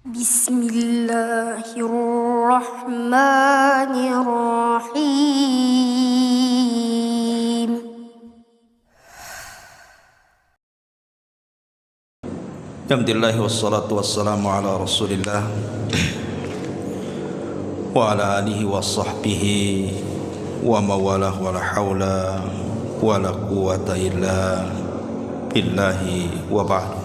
Bismillahirrahmanirrahim. Alhamdulillah wassalatu wassalamu ala Rasulillah wa ala alihi wa sahbihi wa mawalah wa la hawla wa la quwata illa billahi wa ba'd.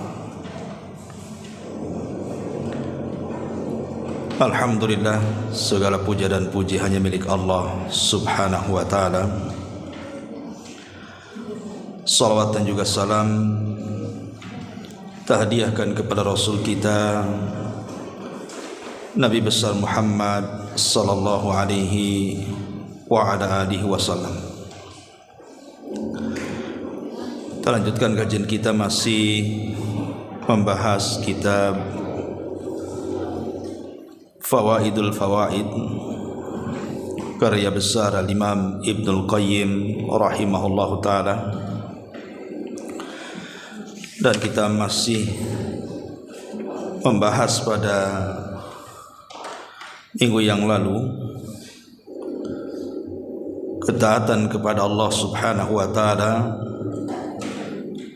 Alhamdulillah, segala puja dan puji hanya milik Allah subhanahu wa ta'ala. Salawat dan juga salam tahdiahkan kepada Rasul kita Nabi besar Muhammad sallallahu alaihi wa ala alihi wasallam. Kita lanjutkan kajian kita, masih membahas kitab Fawaidul Fawaid karya besar Al-Imam Ibnul Qayyim rahimahullahu ta'ala. Dan kita masih membahas pada minggu yang lalu ketaatan kepada Allah subhanahu wa ta'ala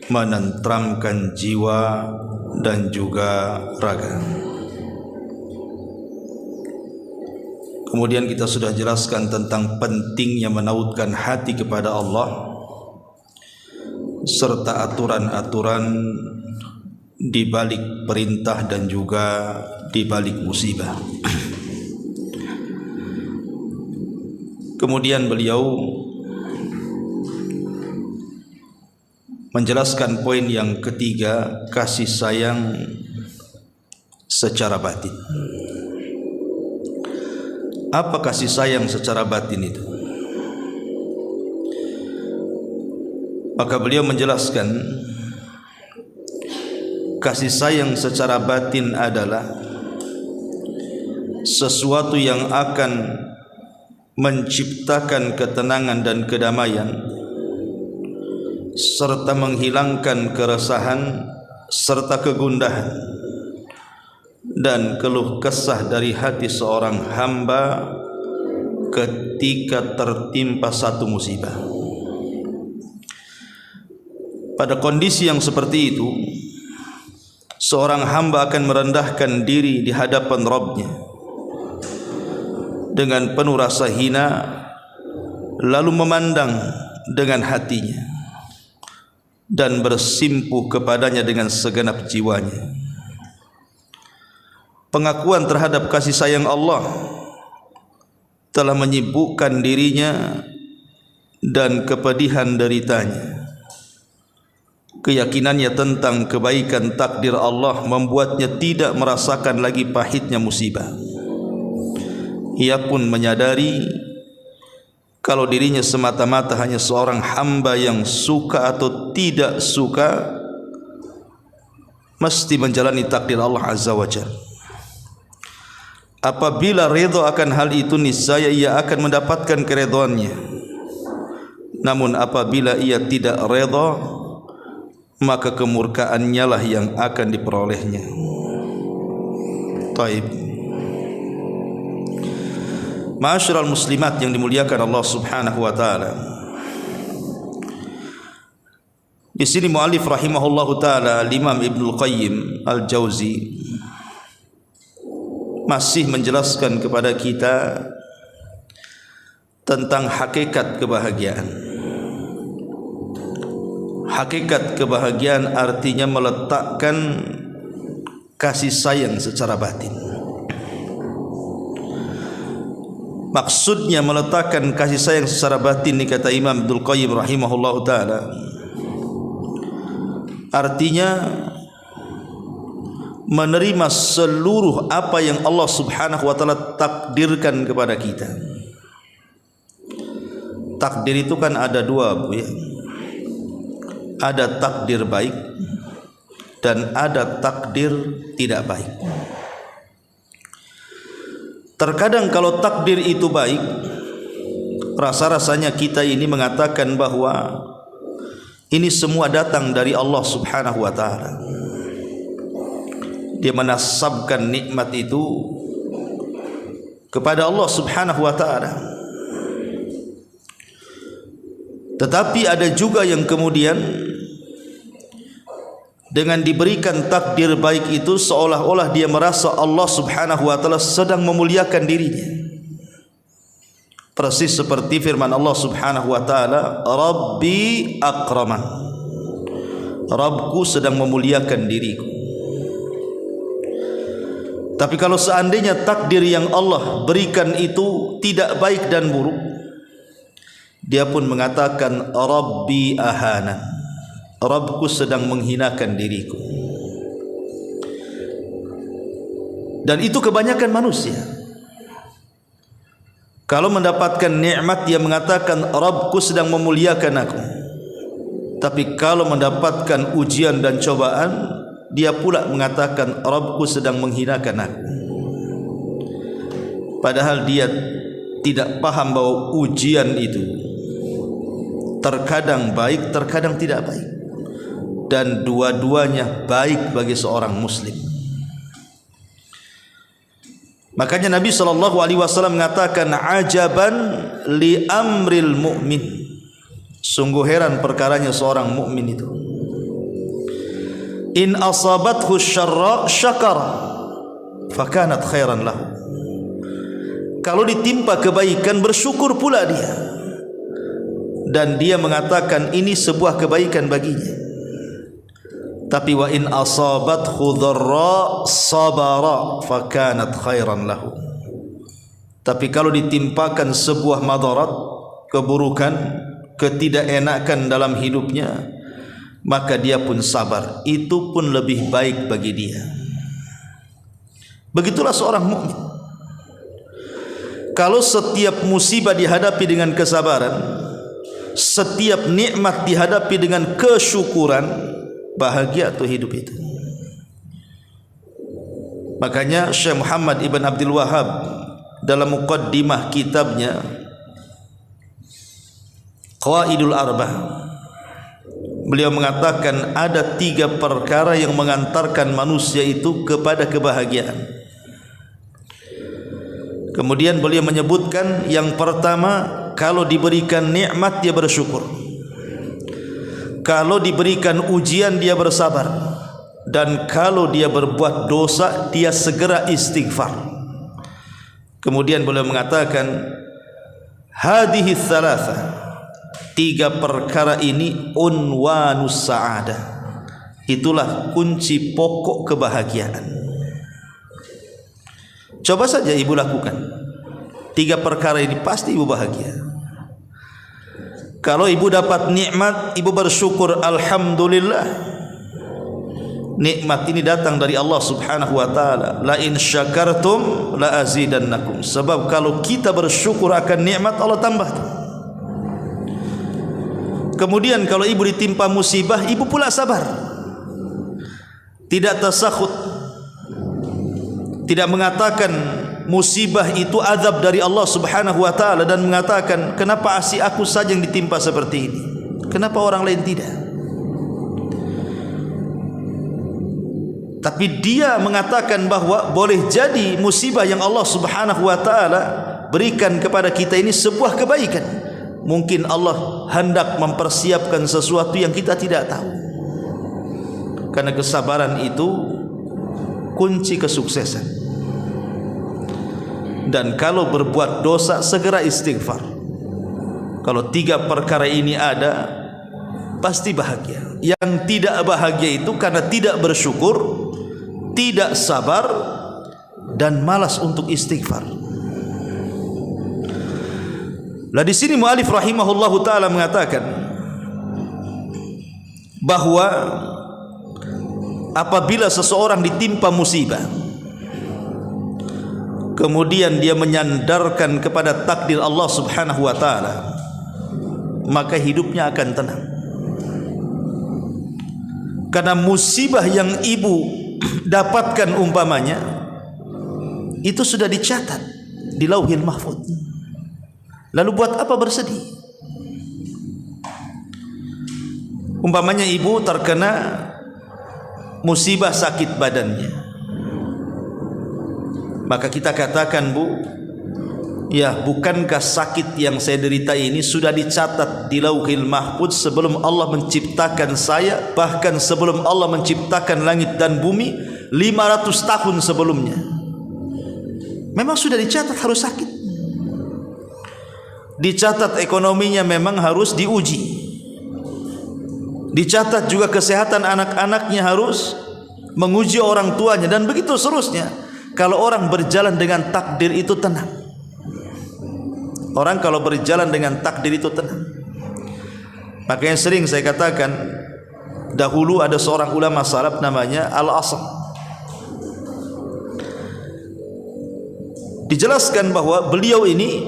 menenteramkan jiwa dan juga raga. Kemudian kita sudah jelaskan tentang pentingnya menautkan hati kepada Allah serta aturan-aturan di balik perintah dan juga di balik musibah. Kemudian beliau menjelaskan poin yang ketiga, kasih sayang secara batin. Apa kasih sayang secara batin itu? Maka beliau menjelaskan kasih sayang secara batin adalah sesuatu yang akan menciptakan ketenangan dan kedamaian serta menghilangkan keresahan serta kegundahan dan keluh kesah dari hati seorang hamba ketika tertimpa satu musibah. Pada kondisi yang seperti itu, seorang hamba akan merendahkan diri di hadapan Rabb-Nya dengan penuh rasa hina, lalu memandang dengan hatinya dan bersimpuh kepadanya dengan segenap jiwanya. Pengakuan terhadap kasih sayang Allah telah menyibukkan dirinya dan kepedihan deritanya. Keyakinannya tentang kebaikan takdir Allah membuatnya tidak merasakan lagi pahitnya musibah. Ia pun menyadari kalau dirinya semata-mata hanya seorang hamba yang suka atau tidak suka mesti menjalani takdir Allah Azza wa Jalla. Apabila redha akan hal itu, niscaya ia akan mendapatkan keredhaannya. Namun apabila ia tidak redha, maka kemurkaannya lah yang akan diperolehnya. Taib. Ma'asyiral muslimat yang dimuliakan Allah subhanahu wa ta'ala, di sini muallif rahimahullahu ta'ala Imam Ibnul Qayyim Al-Jauzi masih menjelaskan kepada kita tentang hakikat kebahagiaan. Hakikat kebahagiaan artinya meletakkan kasih sayang secara batin. Maksudnya meletakkan kasih sayang secara batin ni, kata Imam Ibnul Qayyim rahimahullahu ta'ala, artinya menerima seluruh apa yang Allah subhanahu wa ta'ala takdirkan kepada kita. Takdir itu kan ada dua, Bu, ya. Ada takdir baik dan ada takdir tidak baik. Terkadang kalau takdir itu baik, rasa-rasanya kita ini mengatakan bahwa ini semua datang dari Allah subhanahu wa ta'ala. dia menasabkan nikmat itu kepada Allah Subhanahu wa taala. Tetapi ada juga yang kemudian dengan diberikan takdir baik itu seolah-olah dia merasa Allah Subhanahu wa taala sedang memuliakan dirinya. Persis seperti firman Allah Subhanahu wa taala, Rabbi akraman. Rabbku sedang memuliakan diriku. Tapi kalau seandainya takdir yang Allah berikan itu tidak baik dan buruk, dia pun mengatakan Rabbi ahana. Rabbku sedang menghinakan diriku. Dan itu kebanyakan manusia. Kalau mendapatkan nikmat dia mengatakan Rabbku sedang memuliakan aku. Tapi kalau mendapatkan ujian dan cobaan, dia pula mengatakan Rabbku sedang menghinakan aku. Padahal dia tidak paham bahwa ujian itu terkadang baik, terkadang tidak baik, dan dua-duanya baik bagi seorang muslim. Makanya Nabi SAW mengatakan ajaban li amril mu'min. Sungguh heran perkaranya seorang mukmin itu. In asabathu syarra syakara fakanat khairan lahu. Kalau ditimpa kebaikan bersyukur pula dia, dan dia mengatakan ini sebuah kebaikan baginya. Tapi wa in asabathu dharra sabara fakanat khairan lahu. Tapi kalau ditimpakan sebuah madarat, keburukan, ketidakenakan dalam hidupnya, maka dia pun sabar, itu pun lebih baik bagi dia. Begitulah seorang mukmin. Kalau setiap musibah dihadapi dengan kesabaran, setiap nikmat dihadapi dengan kesyukuran, bahagia tuh hidup itu. Makanya Syekh Muhammad Ibn Abdul Wahhab dalam muqaddimah kitabnya Qawaidul Arba'ah, beliau mengatakan ada 3 perkara yang mengantarkan manusia itu kepada kebahagiaan. Kemudian beliau menyebutkan yang pertama, kalau diberikan nikmat dia bersyukur, kalau diberikan ujian dia bersabar, dan kalau dia berbuat dosa dia segera istighfar. Kemudian beliau mengatakan hadhihi thalatha, 3 perkara ini unwanus sa'adah, itulah kunci pokok kebahagiaan. Coba saja ibu lakukan 3 perkara ini, pasti ibu bahagia. Kalau ibu dapat nikmat, ibu bersyukur, alhamdulillah, nikmat ini datang dari Allah Subhanahu wa taala. La in syakartum la azidannakum. Sebab kalau kita bersyukur akan nikmat, Allah tambah. Kemudian kalau ibu ditimpa musibah, ibu pula sabar, tidak tasakhut, tidak mengatakan musibah itu azab dari Allah Subhanahu wa taala, dan mengatakan kenapa asih aku saja yang ditimpa seperti ini, kenapa orang lain tidak. Tapi dia mengatakan bahwa boleh jadi musibah yang Allah Subhanahu wa taala berikan kepada kita ini sebuah kebaikan. Mungkin Allah hendak mempersiapkan sesuatu yang kita tidak tahu. Karena kesabaran itu kunci kesuksesan. Dan kalau berbuat dosa segera istighfar. Kalau 3 perkara ini ada, pasti bahagia. Yang tidak bahagia itu karena tidak bersyukur, tidak sabar, dan malas untuk istighfar. Lah di sini mu'alif rahimahullahu taala mengatakan bahwa apabila seseorang ditimpa musibah, kemudian dia menyandarkan kepada takdir Allah Subhanahu wa taala, maka hidupnya akan tenang. Karena musibah yang ibu dapatkan umpamanya itu sudah dicatat di Lauhil Mahfuz. Lalu buat apa bersedih? Umpamanya ibu terkena musibah sakit badannya, Maka kita katakan, Bu, ya, bukankah sakit yang saya derita ini sudah dicatat di Lauhil Mahfuz sebelum Allah menciptakan saya, bahkan sebelum Allah menciptakan langit dan bumi 500 tahun sebelumnya. Memang sudah dicatat harus sakit. Dicatat ekonominya memang harus diuji. Dicatat juga kesehatan anak-anaknya harus menguji orang tuanya, dan begitu seterusnya. Kalau orang berjalan dengan takdir itu tenang. Orang kalau berjalan dengan takdir itu tenang. Makanya sering saya katakan, dahulu ada seorang ulama salaf namanya Al-Asam. Dijelaskan bahwa beliau ini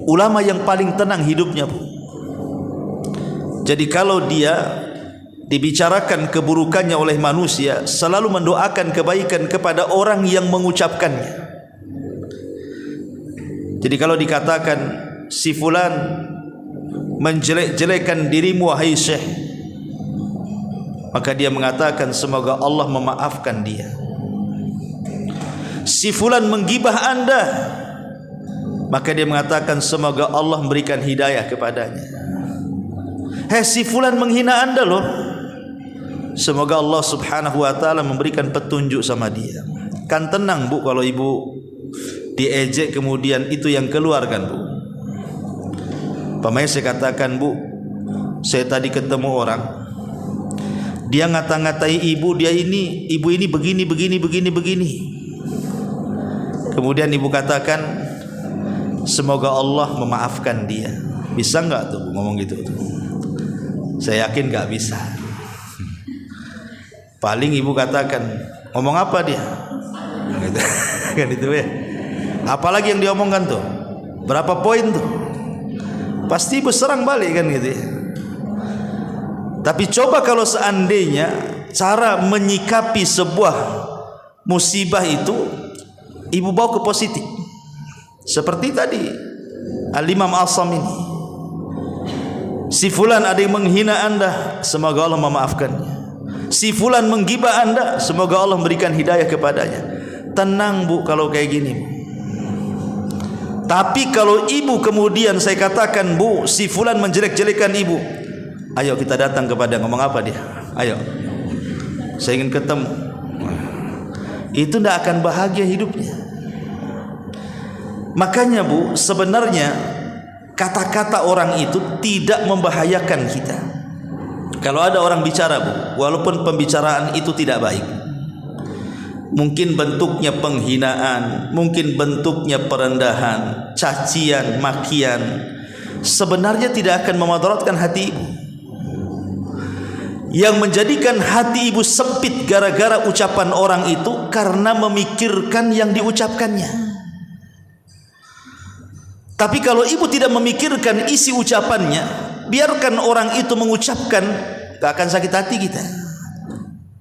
ulama yang paling tenang hidupnya, Bu. Jadi kalau dia dibicarakan keburukannya oleh manusia, selalu mendoakan kebaikan kepada orang yang mengucapkannya. Jadi kalau dikatakan si fulan menjelek-jelekan dirimu wahai syekh, maka dia mengatakan semoga Allah memaafkan dia. Si fulan menggibah Anda, maka dia mengatakan semoga Allah memberikan hidayah kepadanya. Si fulan menghina Anda loh, semoga Allah subhanahu wa ta'ala memberikan petunjuk sama dia. Kan tenang, Bu, kalau ibu diejek kemudian itu yang keluar kan, Bu. Pamanya saya katakan, Bu, saya tadi ketemu orang, dia ngata-ngatai ibu ini begini. Kemudian ibu katakan semoga Allah memaafkan dia. Bisa enggak tuh ngomong gitu tuh? Saya yakin enggak bisa. Paling ibu katakan, ngomong apa dia? Gitu. Kan itu ya. Apalagi yang diomongkan tuh? Berapa poin tuh? Pasti ibu serang balik kan gitu ya. Tapi coba kalau seandainya cara menyikapi sebuah musibah itu ibu bawa ke positif. Seperti tadi Al-Imam Asam ini, si fulan ada yang menghina Anda, semoga Allah memaafkannya. Si fulan menggibah Anda, semoga Allah memberikan hidayah kepadanya. Tenang, Bu, kalau kayak gini. Tapi kalau ibu kemudian saya katakan, Bu, si fulan menjelek-jelekan ibu, ayo kita datang kepada, ngomong apa dia? Ayo, saya ingin ketemu. Itu tidak akan bahagia hidupnya. Makanya, Bu, sebenarnya kata-kata orang itu tidak membahayakan kita. Kalau ada orang bicara, Bu, walaupun pembicaraan itu tidak baik, mungkin bentuknya penghinaan, mungkin bentuknya perendahan, cacian, makian, sebenarnya tidak akan memudaratkan hati ibu. Yang menjadikan hati ibu sempit gara-gara ucapan orang itu karena memikirkan yang diucapkannya. Tapi kalau ibu tidak memikirkan isi ucapannya, biarkan orang itu mengucapkan, gak akan sakit hati kita.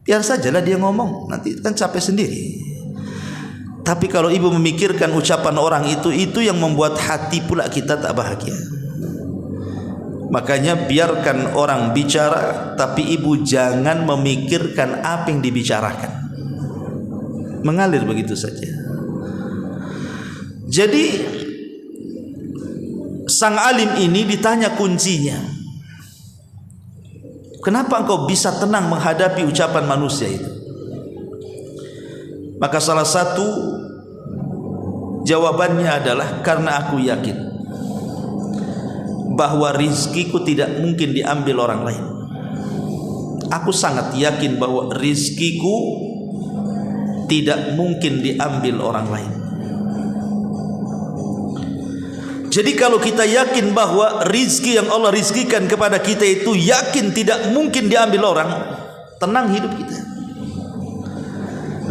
Biar sajalah dia ngomong, nanti kan capek sendiri. Tapi kalau ibu memikirkan ucapan orang itu yang membuat hati pula kita tak bahagia. Makanya biarkan orang bicara, tapi ibu jangan memikirkan apa yang dibicarakan. Mengalir begitu saja. Jadi sang alim ini ditanya kuncinya, kenapa engkau bisa tenang menghadapi ucapan manusia itu? Maka salah satu jawabannya adalah karena aku yakin bahwa rizkiku tidak mungkin diambil orang lain. Aku sangat yakin bahwa rizkiku tidak mungkin diambil orang lain. Jadi kalau kita yakin bahwa rizki yang Allah rizkikan kepada kita itu yakin tidak mungkin diambil orang, tenang hidup kita.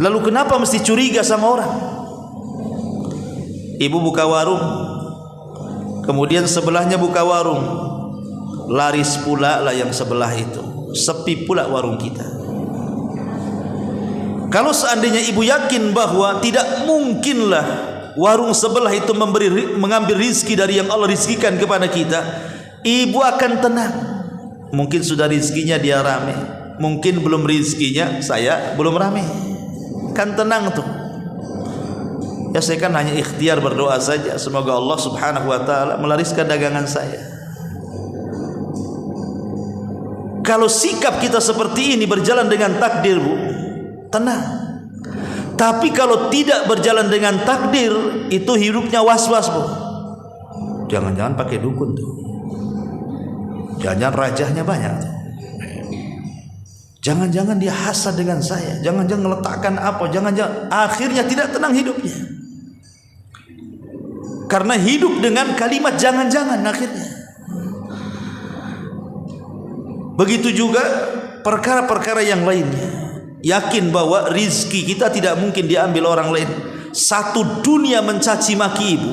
Lalu kenapa mesti curiga sama orang? Ibu buka warung, kemudian sebelahnya buka warung, laris pula lah yang sebelah itu, sepi pula warung kita. Kalau seandainya ibu yakin bahwa tidak mungkinlah warung sebelah itu mengambil rizki dari yang Allah rizkikan kepada kita, ibu akan tenang. Mungkin sudah rizkinya dia rame, mungkin belum rizkinya saya belum rame. Kan tenang tuh. Ya saya kan hanya ikhtiar berdoa saja, semoga Allah Subhanahu wa taala melariskan dagangan saya. Kalau sikap kita seperti ini berjalan dengan takdir, Bu, tenang. Tapi kalau tidak berjalan dengan takdir, itu hidupnya was-was, Bu. Jangan-jangan pakai dukun tuh. Jangan-jangan rajahnya banyak tuh. Jangan-jangan dia hasad dengan saya. Jangan-jangan meletakkan apa. Jangan-jangan akhirnya tidak tenang hidupnya. Karena hidup dengan kalimat jangan-jangan akhirnya. Begitu juga perkara-perkara yang lainnya. Yakin bahwa rizki kita tidak mungkin diambil orang lain. Satu dunia mencaci maki ibu,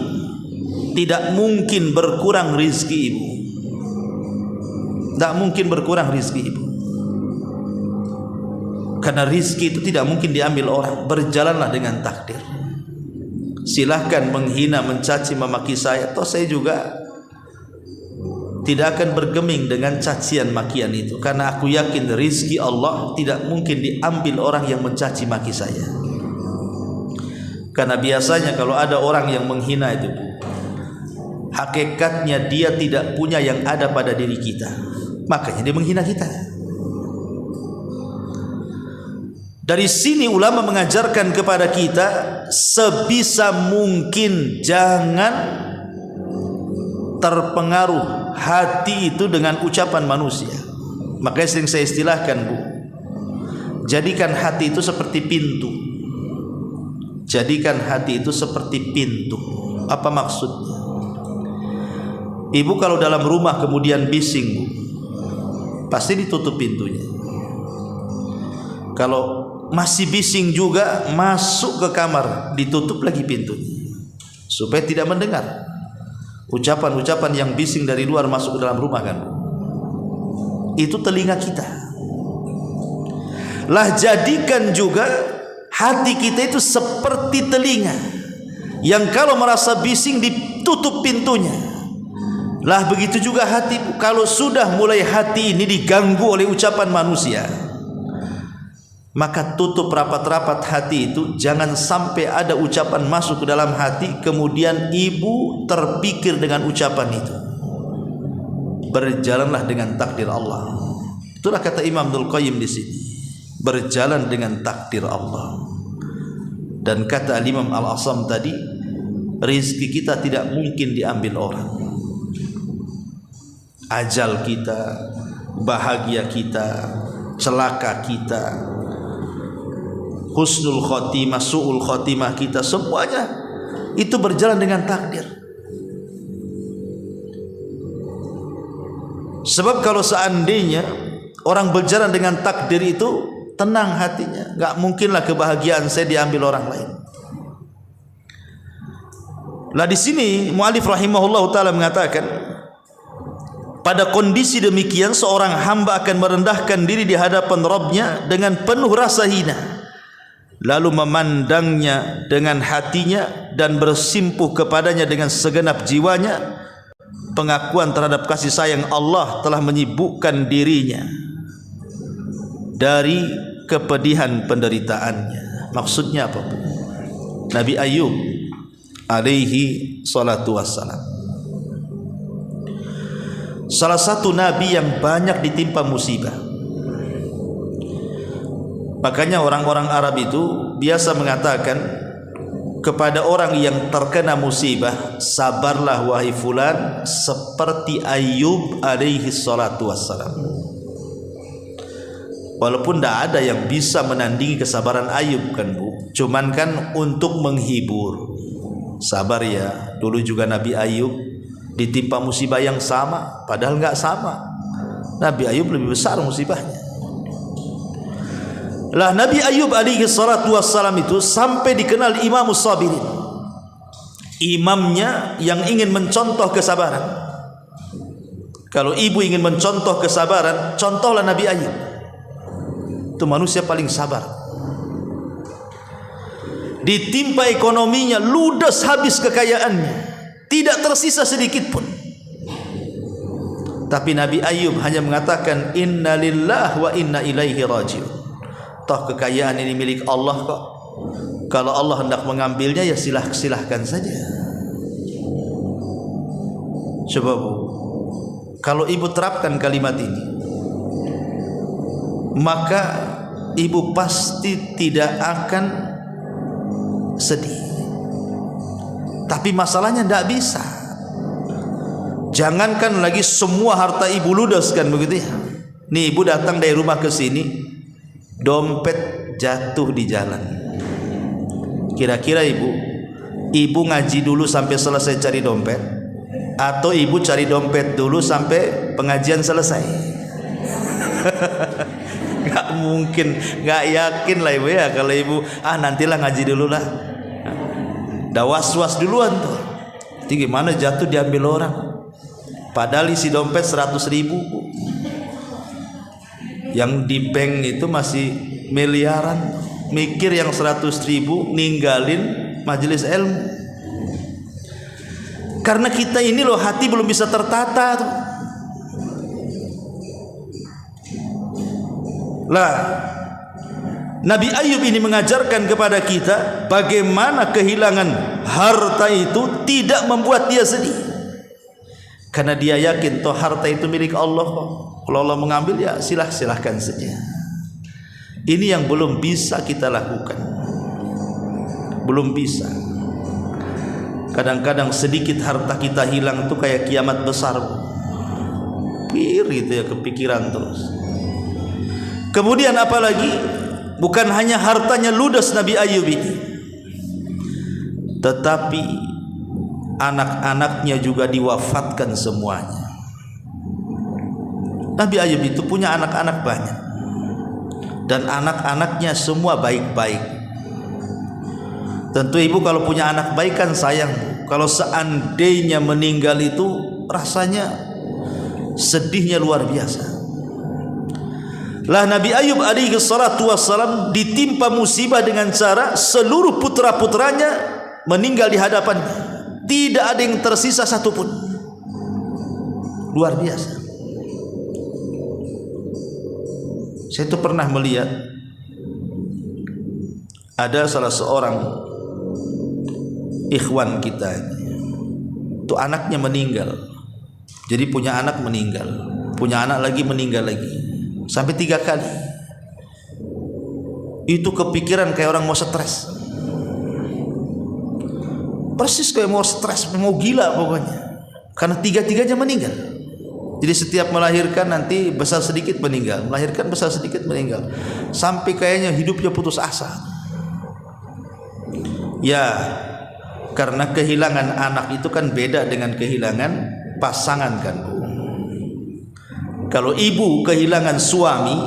tidak mungkin berkurang rizki ibu. Tidak mungkin berkurang rizki ibu. Karena rizki itu tidak mungkin diambil orang. Berjalanlah dengan takdir. Silahkan menghina, mencaci, memaki saya. Toh saya juga tidak akan bergeming dengan cacian makian itu. Karena aku yakin rizki Allah tidak mungkin diambil orang yang mencaci maki saya. Karena biasanya kalau ada orang yang menghina itu, hakikatnya dia tidak punya yang ada pada diri kita. Makanya dia menghina kita. Dari sini ulama mengajarkan kepada kita sebisa mungkin jangan terpengaruh hati itu dengan ucapan manusia. Makanya sering saya istilahkan, Bu, jadikan hati itu seperti pintu. Jadikan hati itu seperti pintu. Apa maksudnya? Ibu kalau dalam rumah kemudian bising, Bu, pasti ditutup pintunya. Kalau masih bising juga, masuk ke kamar, ditutup lagi pintunya supaya tidak mendengar ucapan-ucapan yang bising dari luar masuk ke dalam rumah, kan? Itu telinga kita. Lah jadikan juga hati kita itu seperti telinga yang kalau merasa bising ditutup pintunya. Lah begitu juga hati, kalau sudah mulai hati ini diganggu oleh ucapan manusia, maka tutup rapat-rapat hati itu. Jangan sampai ada ucapan masuk ke dalam hati kemudian ibu terpikir dengan ucapan itu. Berjalanlah dengan takdir Allah. Itulah kata Imam Abdul Qayyim di sini. Berjalan dengan takdir Allah. Dan kata Imam Al-Asam tadi, rizki kita tidak mungkin diambil orang. Ajal kita, bahagia kita, celaka kita, husnul khotimah, su'ul khotimah kita, semuanya itu berjalan dengan takdir. Sebab kalau seandainya orang berjalan dengan takdir itu tenang hatinya, gak mungkinlah kebahagiaan saya diambil orang lain. Lah di sini mu'alif rahimahullah ta'ala mengatakan, pada kondisi demikian seorang hamba akan merendahkan diri di hadapan Rabbnya dengan penuh rasa hina, lalu memandangnya dengan hatinya dan bersimpuh kepadanya dengan segenap jiwanya. Pengakuan terhadap kasih sayang Allah telah menyibukkan dirinya dari kepedihan penderitaannya. Maksudnya apa, Bu? Nabi Ayub alaihi salatu wassalam, salah satu nabi yang banyak ditimpa musibah. Makanya orang-orang Arab itu biasa mengatakan kepada orang yang terkena musibah, sabarlah wahai fulan seperti Ayub alaihi salatu wassalam. Walaupun tidak ada yang bisa menandingi kesabaran Ayub, kan, Bu. Cuman kan untuk menghibur. Sabar ya, dulu juga Nabi Ayub ditimpa musibah yang sama, padahal nggak sama. Nabi Ayub lebih besar musibahnya. Lah Nabi Ayub alaihi salatu wassalam itu sampai dikenal Imamus Sabirin, imamnya yang ingin mencontoh kesabaran. Kalau ibu ingin mencontoh kesabaran, contohlah Nabi Ayub. Itu manusia paling sabar. Ditimpa ekonominya, ludes habis kekayaannya, tidak tersisa sedikit pun. Tapi Nabi Ayub hanya mengatakan inna lillahi wa inna ilaihi raji'un. Toh kekayaan ini milik Allah kok. Kalau Allah hendak mengambilnya ya silahkan saja. Coba Bu, kalau ibu terapkan kalimat ini, maka ibu pasti tidak akan sedih. Tapi masalahnya tidak bisa. Jangankan lagi semua harta ibu ludes kan begitu ya. Nih ibu datang dari rumah ke sini, dompet jatuh di jalan. Kira-kira ibu ngaji dulu sampai selesai cari dompet, atau ibu cari dompet dulu sampai pengajian selesai? Gak mungkin, gak yakin lah ibu ya kalau ibu nantilah ngaji dulu lah. Dah was-was duluan tuh. Jadi gimana jatuh diambil orang, padahal isi dompet 100.000. Yang di bank itu masih miliaran. Mikir yang 100.000 ninggalin majelis ilmu. Karena kita ini loh hati belum bisa tertata tuh. Lah, Nabi Ayub ini mengajarkan kepada kita bagaimana kehilangan harta itu tidak membuat dia sedih. Karena dia yakin toh harta itu milik Allah kok. Kalau Allah mengambil ya silahkan saja. Ini yang belum bisa kita lakukan. Belum bisa. Kadang-kadang sedikit harta kita hilang tuh kayak kiamat besar. Pir gitu ya, kepikiran terus. Kemudian apalagi, bukan hanya hartanya ludes Nabi Ayub ini, tetapi anak-anaknya juga diwafatkan semuanya. Nabi Ayub itu punya anak-anak banyak, dan anak-anaknya semua baik-baik. Tentu ibu kalau punya anak baik kan sayang. Kalau seandainya meninggal itu rasanya sedihnya luar biasa. Lah Nabi Ayub alaihi salatu wassalam ditimpa musibah dengan cara seluruh putra-putranya meninggal di hadapannya. Tidak ada yang tersisa satupun. Luar biasa. Saya itu pernah melihat ada salah seorang ikhwan kita itu anaknya meninggal. Jadi punya anak meninggal, punya anak lagi meninggal lagi, sampai 3 kali. Itu kepikiran kayak orang mau stres, persis kayak mau stres, mau gila pokoknya, karena 3-tiganya meninggal. Jadi setiap melahirkan nanti besar sedikit meninggal, melahirkan besar sedikit meninggal, sampai kayaknya hidupnya putus asa. Ya, karena kehilangan anak itu kan beda dengan kehilangan pasangan kan Bu. Kalau ibu kehilangan suami,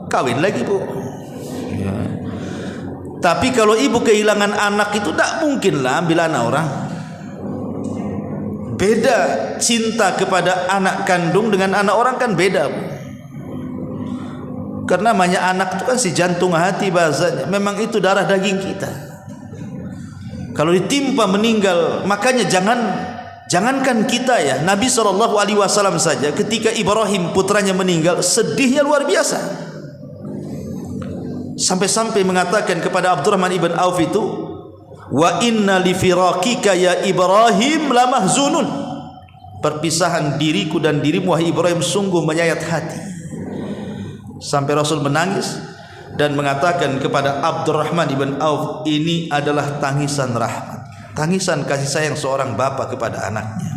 kawin lagi Bu ya. Tapi kalau ibu kehilangan anak itu tak mungkin lah ambil anak orang. Beda cinta kepada anak kandung dengan anak orang kan beda Bu. Karena namanya anak itu kan si jantung hati bahasanya, memang itu darah daging kita. Kalau ditimpa meninggal, makanya jangankan kita ya, Nabi SAW saja ketika Ibrahim putranya meninggal, sedihnya luar biasa. Sampai-sampai mengatakan kepada Abdurrahman ibn Auf itu, wa inna li firaqika ya Ibrahim lamahzunun. Perpisahan diriku dan dirimu wahai Ibrahim sungguh menyayat hati. Sampai Rasul menangis dan mengatakan kepada Abdurrahman ibn Auf, ini adalah tangisan rahmat, tangisan kasih sayang seorang bapak kepada anaknya.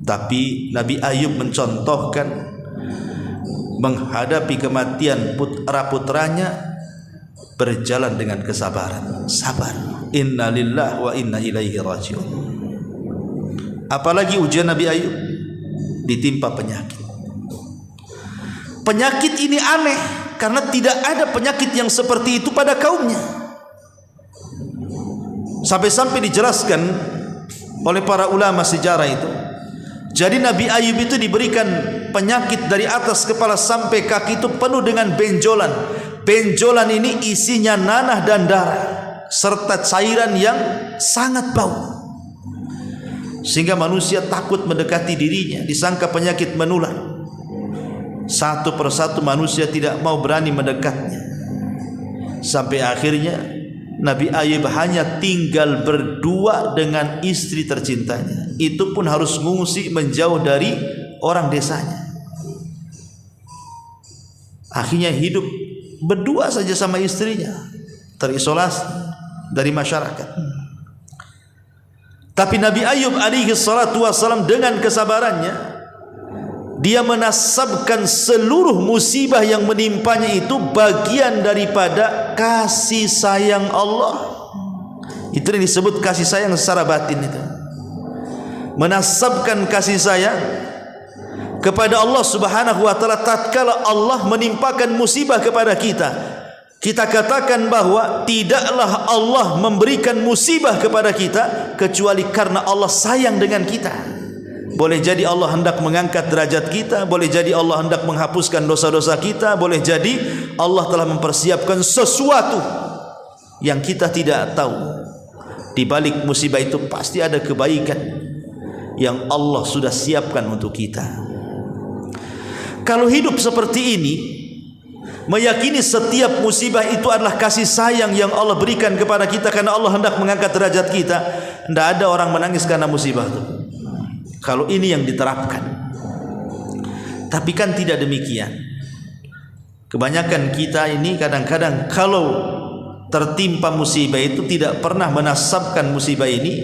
Tapi Nabi Ayub mencontohkan menghadapi kematian putra-putranya berjalan dengan kesabaran, sabar. Inna lillahi wa inna ilaihi rajiun. Apalagi ujian Nabi Ayub, ditimpa penyakit. Penyakit ini aneh karena tidak ada penyakit yang seperti itu pada kaumnya. Sampai-sampai dijelaskan oleh para ulama sejarah itu, jadi Nabi Ayub itu diberikan penyakit dari atas kepala sampai kaki itu penuh dengan benjolan. Benjolan ini isinya nanah dan darah serta cairan yang sangat bau, sehingga manusia takut mendekati dirinya, disangka penyakit menular. Satu persatu manusia tidak mau berani mendekatnya, sampai akhirnya Nabi Ayub hanya tinggal berdua dengan istri tercintanya. Itu pun harus mengungsi menjauh dari orang desanya. Akhirnya hidup berdua saja sama istrinya, terisolasi dari masyarakat. Tapi Nabi Ayub alaihi salatu wassalam dengan kesabarannya, dia menasabkan seluruh musibah yang menimpanya itu bagian daripada kasih sayang Allah. Itu yang disebut kasih sayang secara batin itu. Menasabkan kasih sayang kepada Allah Subhanahu wa taala tatkala Allah menimpakan musibah kepada kita. Kita katakan bahwa tidaklah Allah memberikan musibah kepada kita kecuali karena Allah sayang dengan kita. Boleh jadi Allah hendak mengangkat derajat kita, boleh jadi Allah hendak menghapuskan dosa-dosa kita, boleh jadi Allah telah mempersiapkan sesuatu yang kita tidak tahu. Di balik musibah itu pasti ada kebaikan yang Allah sudah siapkan untuk kita. Kalau hidup seperti ini, meyakini setiap musibah itu adalah kasih sayang yang Allah berikan kepada kita karena Allah hendak mengangkat derajat kita, tidak ada orang menangis karena musibah itu. Kalau ini yang diterapkan. Tapi kan tidak demikian. Kebanyakan kita ini kadang-kadang kalau tertimpa musibah itu tidak pernah menasabkan musibah ini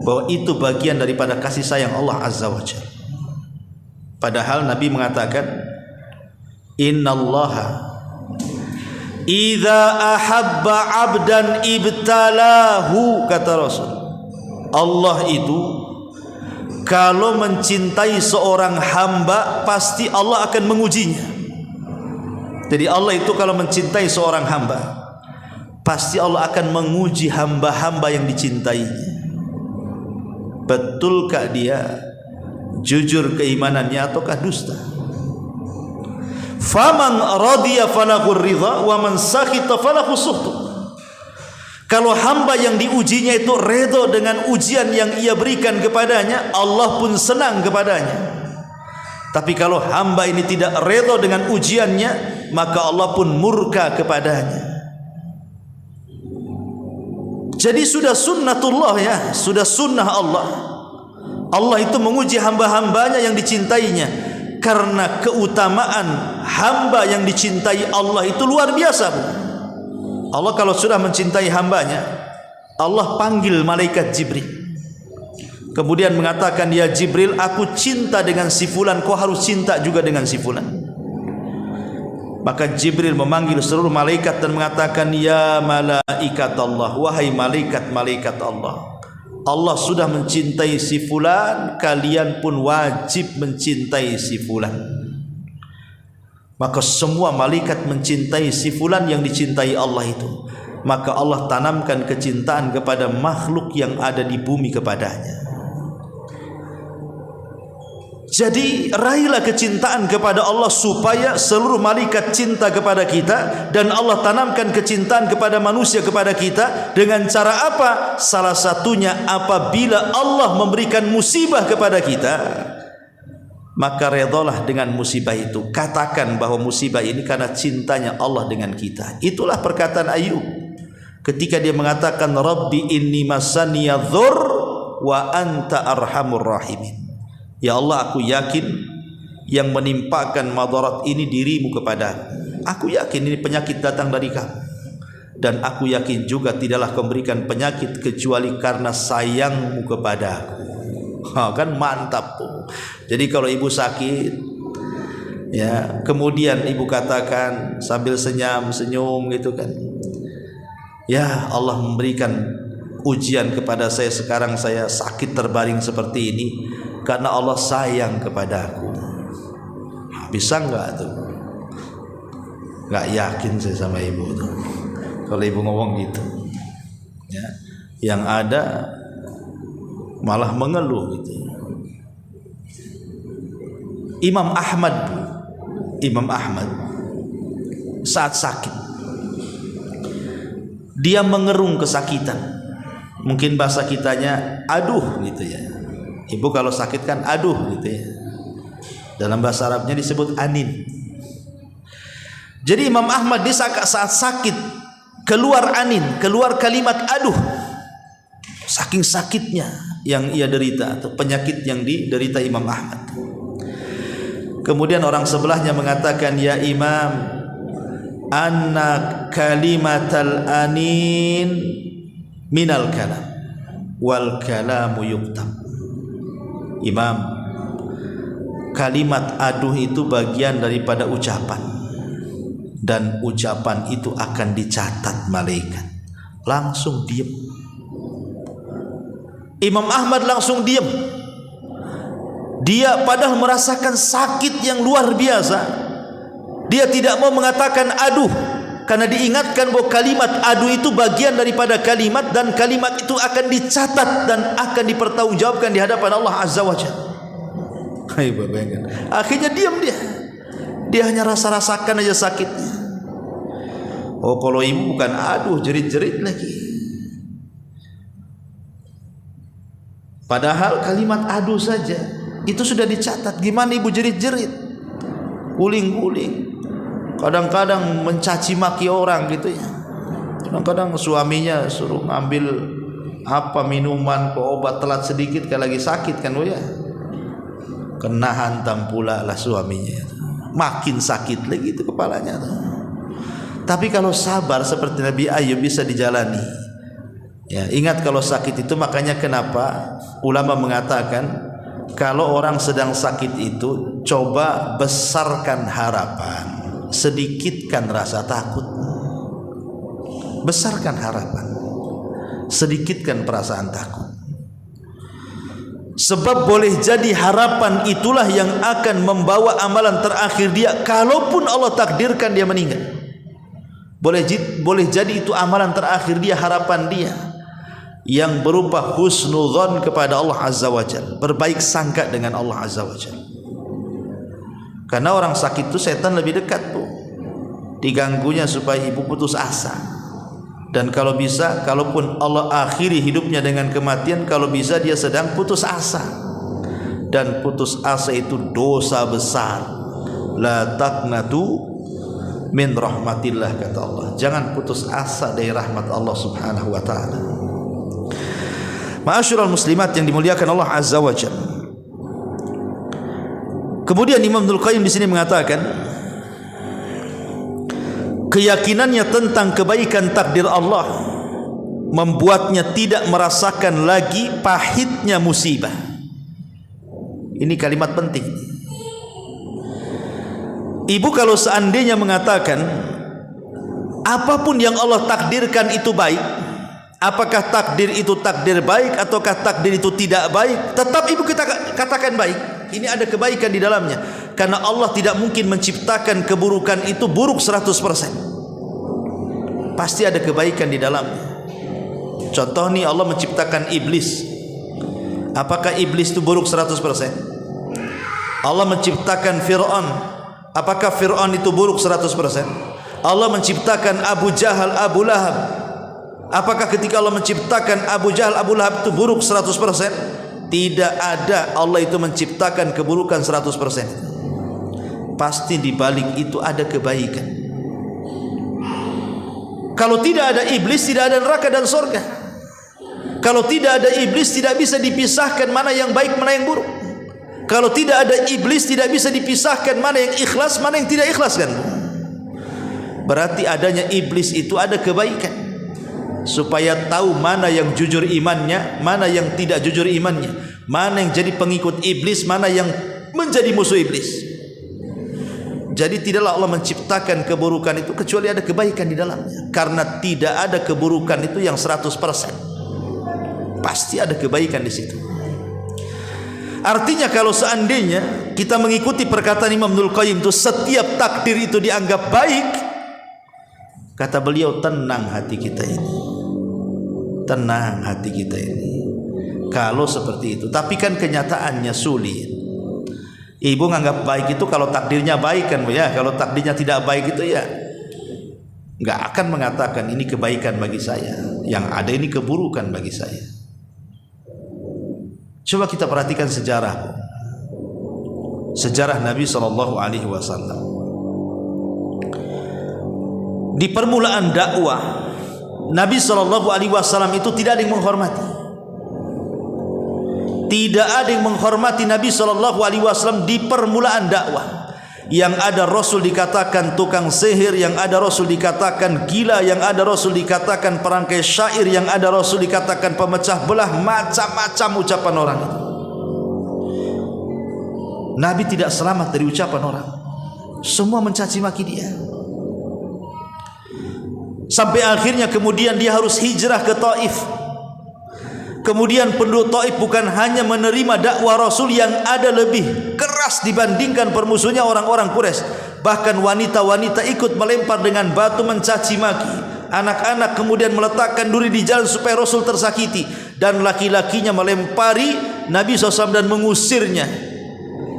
bahwa itu bagian daripada kasih sayang Allah Azza wa Jalla. Padahal Nabi mengatakan, innallaha idza ahabba 'abdan ibtalahu, kata Rasul. Allah itu kalau mencintai seorang hamba pasti Allah akan mengujinya. Jadi Allah itu kalau mencintai seorang hamba pasti Allah akan menguji hamba-hamba yang dicintainya. Betulkah dia jujur keimanannya ataukah dusta? Faman radiya falahu ridha wa man sakhita falahu sukhtu. Kalau hamba yang diujinya itu redha dengan ujian yang ia berikan kepadanya, Allah pun senang kepadanya. Tapi kalau hamba ini tidak redha dengan ujiannya, maka Allah pun murka kepadanya. Jadi sudah sunnatullah ya, sudah sunnah Allah. Allah itu menguji hamba-hambanya yang dicintainya, karena keutamaan hamba yang dicintai Allah itu luar biasa. Allah kalau sudah mencintai hambanya, Allah panggil malaikat Jibril, kemudian mengatakan, ya Jibril, aku cinta dengan si fulan, kau harus cinta juga dengan si fulan. Maka Jibril memanggil seluruh malaikat dan mengatakan, ya malaikat Allah, wahai malaikat-malaikat Allah, Allah sudah mencintai si fulan, kalian pun wajib mencintai si fulan. Maka semua malaikat mencintai si fulan yang dicintai Allah itu. Maka Allah tanamkan kecintaan kepada makhluk yang ada di bumi kepadanya. Jadi raihlah kecintaan kepada Allah supaya seluruh malaikat cinta kepada kita, dan Allah tanamkan kecintaan kepada manusia kepada kita dengan cara apa? Salah satunya apabila Allah memberikan musibah kepada kita, maka redhalah dengan musibah itu. Katakan bahwa musibah ini karena cintanya Allah dengan kita. Itulah perkataan Ayub ketika dia mengatakan, Rabbi inni masaniya dhur wa anta arhamur rahimin. Ya Allah, aku yakin yang menimpakan madarat ini dirimu kepadaku. Aku yakin ini penyakit datang dari kamu, dan aku yakin juga tidaklah kau memberikan penyakit kecuali karena sayangmu kepadaku. Kan mantap tuh. Jadi kalau ibu sakit, ya, kemudian ibu katakan sambil senyum gitu kan, ya Allah memberikan ujian kepada saya, sekarang saya sakit terbaring seperti ini karena Allah sayang kepadaku. Bisa enggak tuh? Enggak yakin saya sama ibu tuh kalau ibu ngomong gitu ya. Yang ada malah mengeluh gitu. Imam Ahmad saat sakit, dia mengerung kesakitan. Mungkin bahasa kitanya aduh gitu ya. Ibu kalau sakit kan aduh gitu ya. Dalam bahasa Arabnya disebut anin. Jadi Imam Ahmad di saat sakit keluar anin, keluar kalimat aduh, saking sakitnya yang ia derita atau penyakit yang diderita Imam Ahmad. Kemudian orang sebelahnya mengatakan, ya Imam, anna kalimatal anin minal kalam wal kalamu yuktab. Imam, kalimat aduh itu bagian daripada ucapan, dan ucapan itu akan dicatat malaikat. Langsung diam. Imam Ahmad langsung diam. Dia padahal merasakan sakit yang luar biasa. Dia tidak mau mengatakan aduh, karena diingatkan bahwa kalimat aduh itu bagian daripada kalimat, dan kalimat itu akan dicatat dan akan dipertanggungjawabkan di hadapan Allah Azza wa Jalla. Hai, bayangkan. Akhirnya diam dia. Dia hanya rasakan aja sakitnya. Oh, kalau ibu bukan aduh, jerit-jerit lagi. Padahal kalimat aduh saja itu sudah dicatat. Gimana ibu jerit-jerit, guling-guling, kadang-kadang mencaci maki orang gitu ya. Kadang-kadang suaminya suruh ngambil apa minuman ke obat, telat sedikit kalau lagi sakit kan, oh ya, kena hantam pula lah suaminya. Makin sakit lagi itu kepalanya. Tapi kalau sabar seperti Nabi Ayub bisa dijalani. Ya, ingat kalau sakit itu, makanya kenapa ulama mengatakan kalau orang sedang sakit itu coba besarkan harapan, sedikitkan rasa takut. Besarkan harapan, sedikitkan perasaan takut. Sebab boleh jadi harapan itulah yang akan membawa amalan terakhir dia, kalaupun Allah takdirkan dia meninggal. Boleh jadi itu amalan terakhir dia, harapan dia yang berupa husnudzon kepada Allah Azza wa Jalla, berbaik sangka dengan Allah Azza wa Jalla. Karena orang sakit itu setan lebih dekat, Bu. Diganggunya supaya ibu putus asa. Dan kalau bisa, kalaupun Allah akhiri hidupnya dengan kematian, kalau bisa dia sedang putus asa. Dan putus asa itu dosa besar. La taqnatu min rahmatillah, kata Allah. Jangan putus asa dari rahmat Allah Subhanahu wa taala. Ma'asyiral muslimat yang dimuliakan Allah Azza wa Jalla. Kemudian Imam Ibnul Qayyim di sini mengatakan, keyakinannya tentang kebaikan takdir Allah membuatnya tidak merasakan lagi pahitnya musibah. Ini kalimat penting. Ibu kalau seandainya mengatakan apapun yang Allah takdirkan itu baik, apakah takdir itu takdir baik ataukah takdir itu tidak baik, tetap ibu kita katakan baik. Ini ada kebaikan di dalamnya, karena Allah tidak mungkin menciptakan keburukan itu buruk 100%. Pasti ada kebaikan di dalamnya. Contoh nih, Allah menciptakan iblis. Apakah iblis itu buruk 100%? Allah menciptakan Fir'aun. Apakah Fir'aun itu buruk 100%? Allah menciptakan Abu Jahal, Abu Lahab. Apakah ketika Allah menciptakan Abu Jahal, Abu Lahab itu buruk 100%? Tidak ada. Allah itu menciptakan keburukan 100%. Pasti di balik itu ada kebaikan. Kalau tidak ada iblis, tidak ada neraka dan surga. Kalau tidak ada iblis, tidak bisa dipisahkan mana yang baik, mana yang buruk. Kalau tidak ada iblis, tidak bisa dipisahkan mana yang ikhlas, mana yang tidak ikhlas, kan? Berarti adanya iblis itu ada kebaikan, supaya tahu mana yang jujur imannya, mana yang tidak jujur imannya, mana yang jadi pengikut iblis, mana yang menjadi musuh iblis. Jadi tidaklah Allah menciptakan keburukan itu kecuali ada kebaikan di dalamnya. Karena tidak ada keburukan itu yang 100%. Pasti ada kebaikan di situ. Artinya kalau seandainya kita mengikuti perkataan Imam Ibnul Qayyim itu, setiap takdir itu dianggap baik, kata beliau, tenang hati kita ini. Tenang hati kita ini kalau seperti itu. Tapi kan kenyataannya sulit. Ibu nganggap baik itu kalau takdirnya baik, kan ya. Kalau takdirnya tidak baik itu ya nggak akan mengatakan ini kebaikan bagi saya, yang ada ini keburukan bagi saya. Coba kita perhatikan sejarah Nabi SAW. Di permulaan dakwah Nabi SAW itu tidak ada yang menghormati. Tidak ada yang menghormati Nabi SAW di permulaan dakwah. Yang ada Rasul dikatakan tukang sihir, yang ada Rasul dikatakan gila, yang ada Rasul dikatakan perangkai syair, yang ada Rasul dikatakan pemecah belah, macam-macam ucapan orang itu. Nabi tidak selamat dari ucapan orang. Semua mencaci maki dia. Sampai akhirnya kemudian dia harus hijrah ke Taif. Kemudian penduduk Taif bukan hanya menerima dakwah Rasul yang ada lebih keras dibandingkan permusuhnya orang-orang Quraisy, bahkan wanita-wanita ikut melempar dengan batu mencaci maki. Anak-anak kemudian meletakkan duri di jalan supaya Rasul tersakiti, dan laki-lakinya melempari Nabi SAW dan mengusirnya.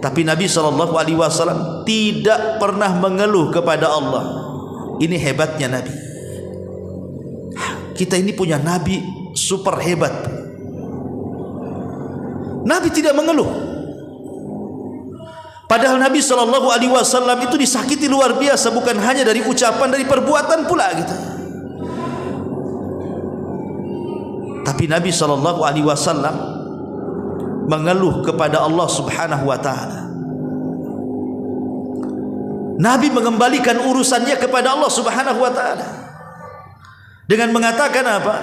Tapi Nabi SAW tidak pernah mengeluh kepada Allah. Ini hebatnya Nabi. Kita ini punya Nabi super hebat. Nabi tidak mengeluh. Padahal Nabi SAW itu disakiti luar biasa, bukan hanya dari ucapan, dari perbuatan pula gitu. Tapi Nabi SAW mengeluh kepada Allah Subhanahu wa taala. Nabi mengembalikan urusannya kepada Allah Subhanahu wa taala dengan mengatakan apa?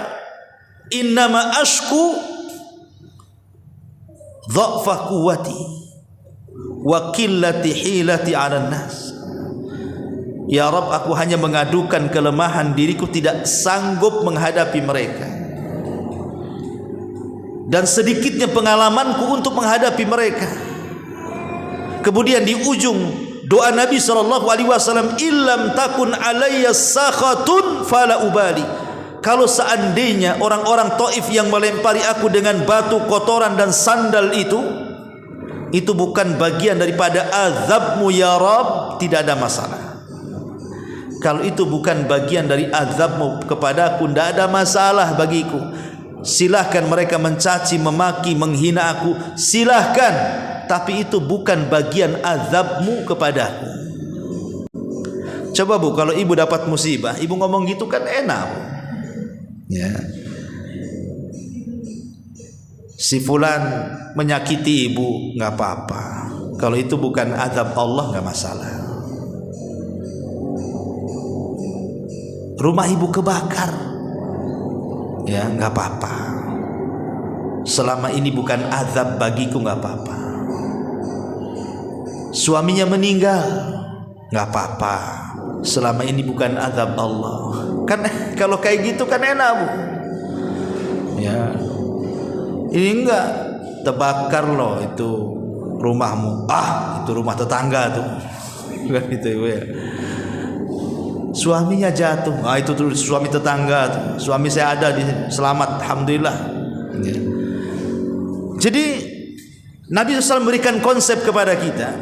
Innama ashku dha'fa quwwati wa qillati hilati 'alan nas. Ya Rabb, aku hanya mengadukan kelemahan diriku, tidak sanggup menghadapi mereka, dan sedikitnya pengalamanku untuk menghadapi mereka. Kemudian di ujung doa Nabi SAW, illam takun alayya sakhatun fala ubali. Kalau seandainya orang-orang Taif yang melempari aku dengan batu, kotoran dan sandal itu bukan bagian daripada azabmu ya Rabb, tidak ada masalah. Kalau itu bukan bagian dari azabmu kepada aku, tidak ada masalah bagiku. Silahkan mereka mencaci, memaki, menghina aku, silahkan. Tapi itu bukan bagian azabmu kepadaku. Coba Bu, kalau ibu dapat musibah, ibu ngomong gitu kan enak Bu. Ya. Si fulan menyakiti ibu, nggak apa-apa. Kalau itu bukan azab Allah, nggak masalah. Rumah ibu kebakar, ya nggak apa-apa. Selama ini bukan azab bagiku, nggak apa-apa. Suaminya meninggal, nggak apa-apa. Selama ini bukan azab Allah. Kan kalau kayak gitu kan enak Bu. Ya. Ini enggak, terbakar loh itu rumahmu. Ah, itu rumah tetangga tuh. Kan itu Ibu ya. Suaminya jatuh. Ah, itu tuh suami tetangga tuh. Suami saya ada di sini, selamat, alhamdulillah. Ya. Jadi Nabi SAW memberikan konsep kepada kita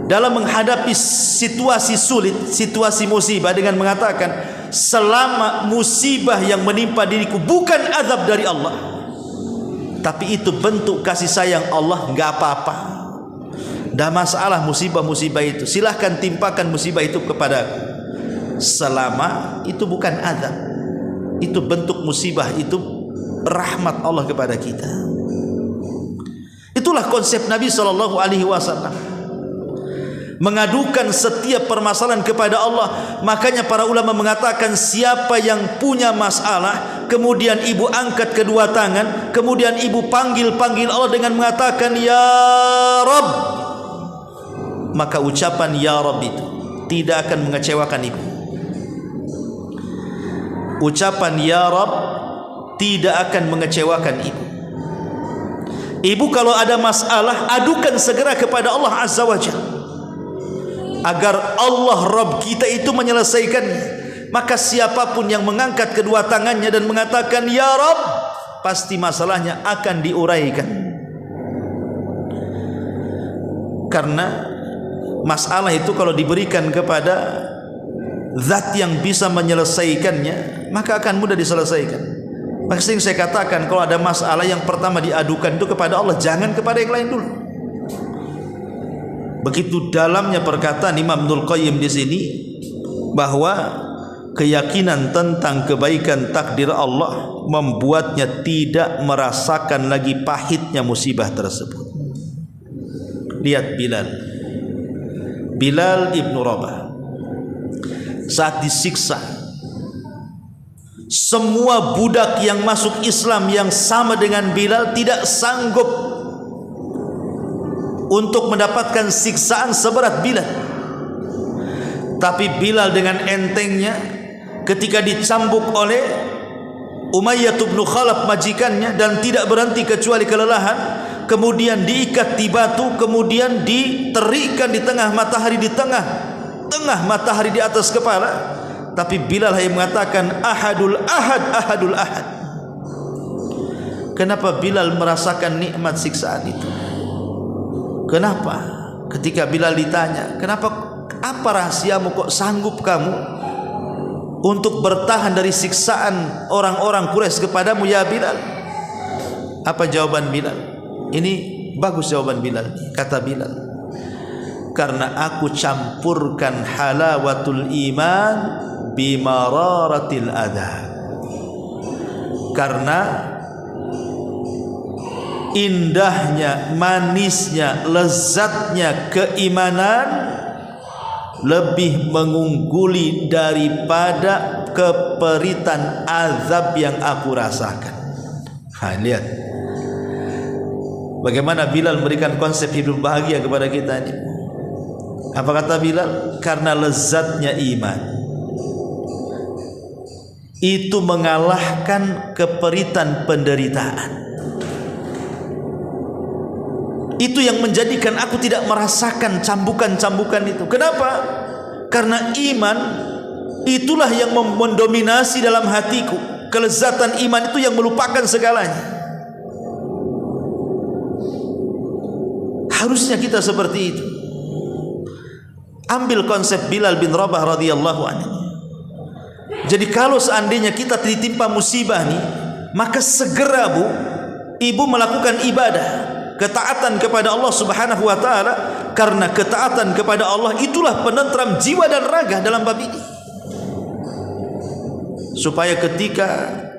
dalam menghadapi situasi sulit, situasi musibah, dengan mengatakan selama musibah yang menimpa diriku bukan azab dari Allah, tapi itu bentuk kasih sayang Allah, enggak apa-apa. Dah masalah musibah-musibah itu, silahkan timpakan musibah itu kepadaku. Selama itu bukan azab, itu bentuk musibah, itu rahmat Allah kepada kita. Itulah konsep Nabi SAW, mengadukan setiap permasalahan kepada Allah. Makanya para ulama mengatakan, siapa yang punya masalah kemudian ibu angkat kedua tangan, kemudian ibu panggil Allah dengan mengatakan ya Rabb, maka ucapan ya Rabb itu tidak akan mengecewakan ibu. Ucapan ya Rabb tidak akan mengecewakan ibu. Ibu kalau ada masalah, adukan segera kepada Allah Azza wa Jalla, agar Allah Rabb kita itu menyelesaikannya. Maka siapapun yang mengangkat kedua tangannya dan mengatakan ya Rabb, pasti masalahnya akan diuraikan. Karena masalah itu kalau diberikan kepada zat yang bisa menyelesaikannya, maka akan mudah diselesaikan. Maka sering saya katakan, kalau ada masalah yang pertama diadukan itu kepada Allah, jangan kepada yang lain dulu. Begitu dalamnya perkataan Imam Ibnul Qayyim di sini, bahwa keyakinan tentang kebaikan takdir Allah membuatnya tidak merasakan lagi pahitnya musibah tersebut. Lihat Bilal ibnu Rabah saat disiksa, semua budak yang masuk Islam yang sama dengan Bilal tidak sanggup untuk mendapatkan siksaan seberat Bilal. Tapi Bilal dengan entengnya ketika dicambuk oleh Umayyah bin Khalaf majikannya dan tidak berhenti kecuali kelelahan, kemudian diikat di batu, kemudian diterikkan di tengah matahari, di tengah matahari di atas kepala. Tapi Bilal hanya mengatakan ahadul ahad. Kenapa Bilal merasakan nikmat siksaan itu? Kenapa ketika Bilal ditanya, apa rahasiamu kok sanggup kamu untuk bertahan dari siksaan orang-orang Quraisy kepadamu ya Bilal? Apa jawaban Bilal? Ini bagus jawaban Bilal. Kata Bilal, karena aku campurkan halawatul iman bimararatil adha. Karena indahnya, manisnya, lezatnya keimanan lebih mengungguli daripada keperitan azab yang aku rasakan. Lihat bagaimana Bilal memberikan konsep hidup bahagia kepada kita ini. Apa kata Bilal? Karena lezatnya iman itu mengalahkan keperitan penderitaan. Itu yang menjadikan aku tidak merasakan cambukan-cambukan itu. Kenapa? Karena iman itulah yang mendominasi dalam hatiku. Kelezatan iman itu yang melupakan segalanya. Harusnya kita seperti itu. Ambil konsep Bilal bin Rabah radhiyallahu anhu. Jadi kalau seandainya kita ditimpa musibah nih, maka segera ibu melakukan ibadah, ketaatan kepada Allah Subhanahu wa taala, karena ketaatan kepada Allah itulah penentram jiwa dan raga dalam bab ini. Supaya ketika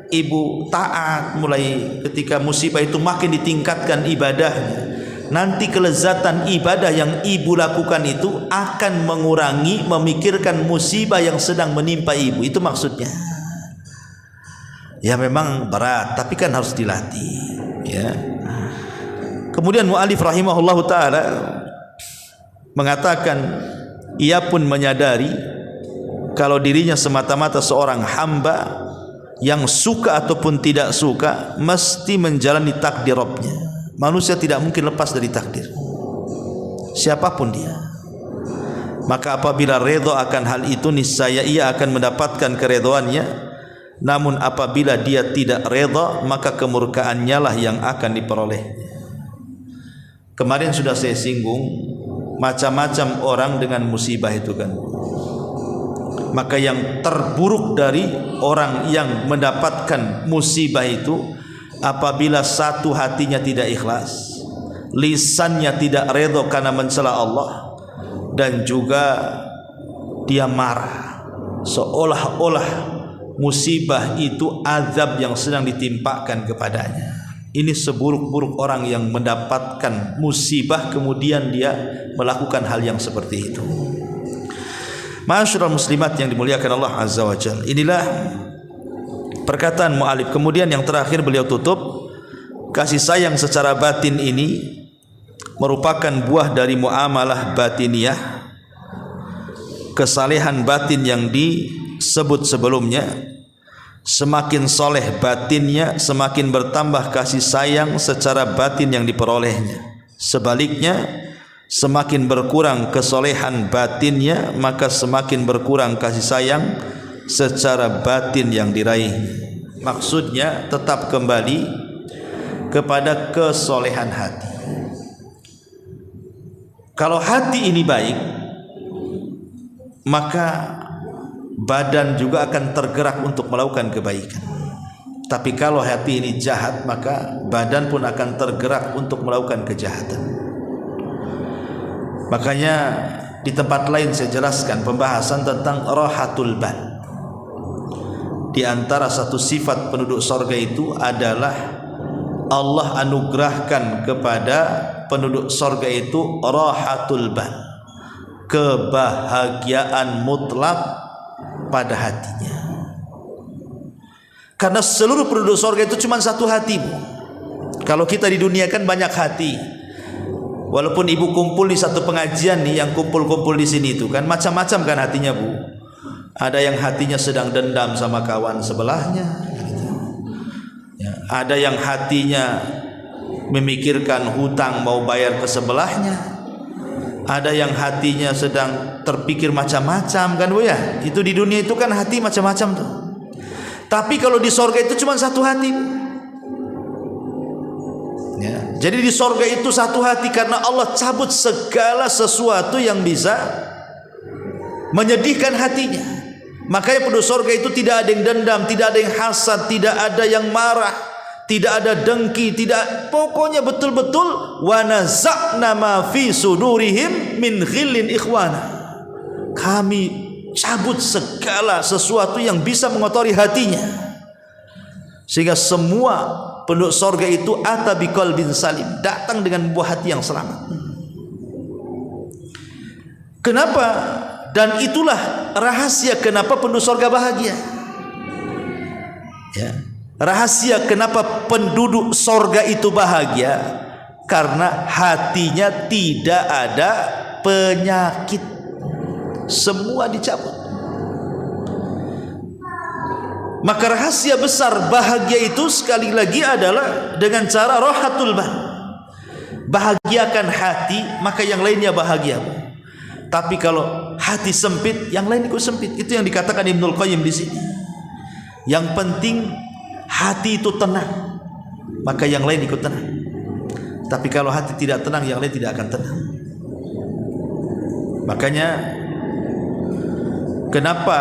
ibu taat, mulai ketika musibah itu makin ditingkatkan ibadahnya, nanti kelezatan ibadah yang ibu lakukan itu akan mengurangi memikirkan musibah yang sedang menimpa ibu. Itu maksudnya. Ya memang berat, tapi kan harus dilatih, ya. Kemudian mu'alif rahimahullahu ta'ala mengatakan, ia pun menyadari kalau dirinya semata-mata seorang hamba yang suka ataupun tidak suka mesti menjalani takdir Rabbnya. Manusia tidak mungkin lepas dari takdir, siapapun dia. Maka apabila redha akan hal itu, niscaya ia akan mendapatkan keredhaannya. Namun apabila dia tidak redha, maka kemurkaannya lah yang akan diperoleh. Kemarin sudah saya singgung macam-macam orang dengan musibah itu kan. Maka yang terburuk dari orang yang mendapatkan musibah itu, apabila satu hatinya tidak ikhlas, lisannya tidak redha karena mencela Allah, dan juga dia marah seolah-olah musibah itu azab yang sedang ditimpakan kepadanya. Ini seburuk-buruk orang yang mendapatkan musibah kemudian dia melakukan hal yang seperti itu. Ma'asyiral muslimat yang dimuliakan Allah Azza wa Jalla, inilah perkataan mu'alif. Kemudian yang terakhir beliau tutup, kasih sayang secara batin ini merupakan buah dari muamalah batiniyah, kesalehan batin yang disebut sebelumnya. Semakin soleh batinnya, semakin bertambah kasih sayang secara batin yang diperolehnya. Sebaliknya, semakin berkurang kesolehan batinnya, maka semakin berkurang kasih sayang secara batin yang diraih. Maksudnya tetap kembali kepada kesolehan hati. Kalau hati ini baik, maka badan juga akan tergerak untuk melakukan kebaikan. Tapi kalau hati ini jahat, maka badan pun akan tergerak untuk melakukan kejahatan. Makanya di tempat lain saya jelaskan pembahasan tentang rahatul bal. di antara satu sifat penduduk sorga itu adalah Allah anugerahkan kepada penduduk sorga itu rahatul bal, kebahagiaan mutlak pada hatinya. Karena seluruh penduduk sorga itu cuma satu hati, Bu. Kalau kita di dunia kan banyak hati. Walaupun ibu kumpul di satu pengajian nih, yang kumpul-kumpul di sini itu kan macam-macam kan hatinya, Bu. Ada yang hatinya sedang dendam sama kawan sebelahnya, ya, ada yang hatinya memikirkan hutang mau bayar ke sebelahnya, ada yang hatinya sedang terpikir macam-macam kan, Bu ya. Itu di dunia itu kan hati macam-macam tuh. Tapi kalau di sorga itu cuma satu hati, Bu. Ya, jadi di sorga itu satu hati karena Allah cabut segala sesuatu yang bisa menyedihkan hatinya. Makanya penduduk sorga itu tidak ada yang dendam, tidak ada yang hasad, tidak ada yang marah, tidak ada dengki, tidak, pokoknya betul-betul wa naza'na ma fi sudurihim min ghillin ikhwana. Kami cabut segala sesuatu yang bisa mengotori hatinya, sehingga semua penduduk sorga itu ata biqalbin salim, datang dengan buah hati yang selamat. Kenapa? Dan itulah rahasia kenapa penduduk sorga bahagia, ya. Rahasia kenapa penduduk sorga itu bahagia, karena hatinya tidak ada penyakit, semua dicabut. Maka rahasia besar bahagia itu sekali lagi adalah dengan cara rahatul bal. Bahagiakan hati, maka yang lainnya bahagia. Tapi kalau hati sempit, yang lain ikut sempit. Itu yang dikatakan Ibnul Qayyim di sini. Yang penting hati itu tenang, maka yang lain ikut tenang. Tapi kalau hati tidak tenang, yang lain tidak akan tenang. Makanya kenapa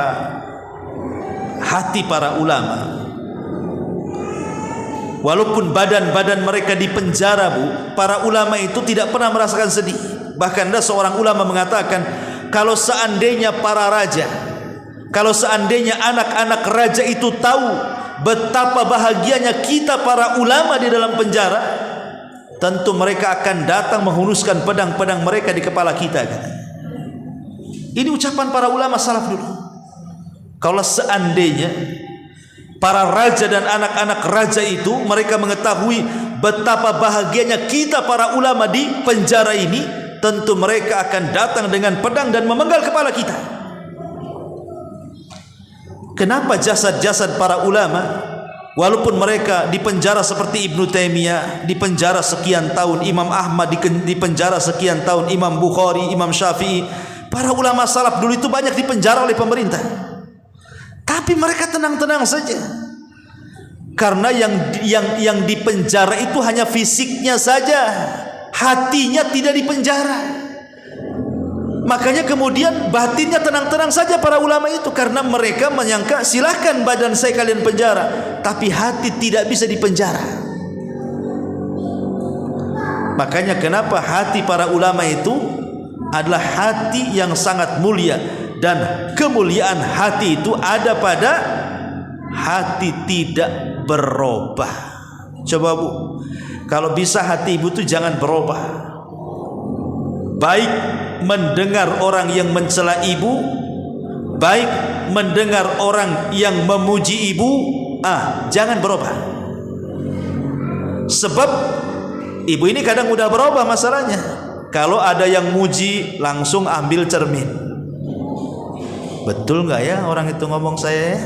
hati para ulama, walaupun badan-badan mereka di penjara, Bu, para ulama itu tidak pernah merasakan sedih. Bahkan ada seorang ulama mengatakan, kalau seandainya para raja, kalau seandainya anak-anak raja itu tahu betapa bahagianya kita para ulama di dalam penjara, tentu mereka akan datang menghunuskan pedang-pedang mereka di kepala kita. Ini ucapan para ulama salaf dulu. Kalau seandainya para raja dan anak-anak raja itu mereka mengetahui betapa bahagianya kita para ulama di penjara ini, tentu mereka akan datang dengan pedang dan memenggal kepala kita. Kenapa jasad-jasad para ulama, walaupun mereka di penjara seperti Ibnu Taimiyah di penjara sekian tahun, Imam Ahmad di penjara sekian tahun, Imam Bukhari, Imam Syafi'i, para ulama salaf dulu itu banyak di penjara oleh pemerintah, tapi mereka tenang-tenang saja. Karena yang di penjara itu hanya fisiknya saja, hatinya tidak di penjara. Makanya kemudian batinnya tenang-tenang saja para ulama itu, karena mereka menyangka silahkan badan saya kalian penjara, tapi hati tidak bisa dipenjara. Makanya kenapa hati para ulama itu adalah hati yang sangat mulia, dan kemuliaan hati itu ada pada hati tidak berubah. Coba, Bu, kalau bisa hati ibu itu jangan berubah. Baik mendengar orang yang mencela ibu, baik mendengar orang yang memuji ibu, jangan berubah. Sebab ibu ini kadang udah berubah masalahnya. Kalau ada yang muji, langsung ambil cermin. Betul nggak ya orang itu ngomong saya ya?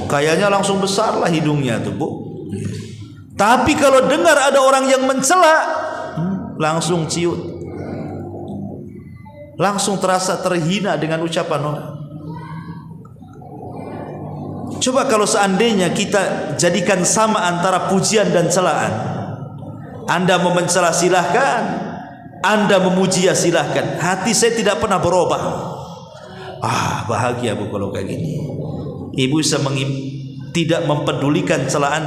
Kayaknya langsung besar lah hidungnya tuh, Bu. Tapi kalau dengar ada orang yang mencela, langsung ciut, langsung terasa terhina dengan ucapan orang. Coba kalau seandainya kita jadikan sama antara pujian dan celaan. Anda mau mencela silahkan, Anda memuji ya silahkan. Hati saya tidak pernah berubah. Bahagia, Bu, kalau kayak gini. Ibu bisa tidak mempedulikan celaan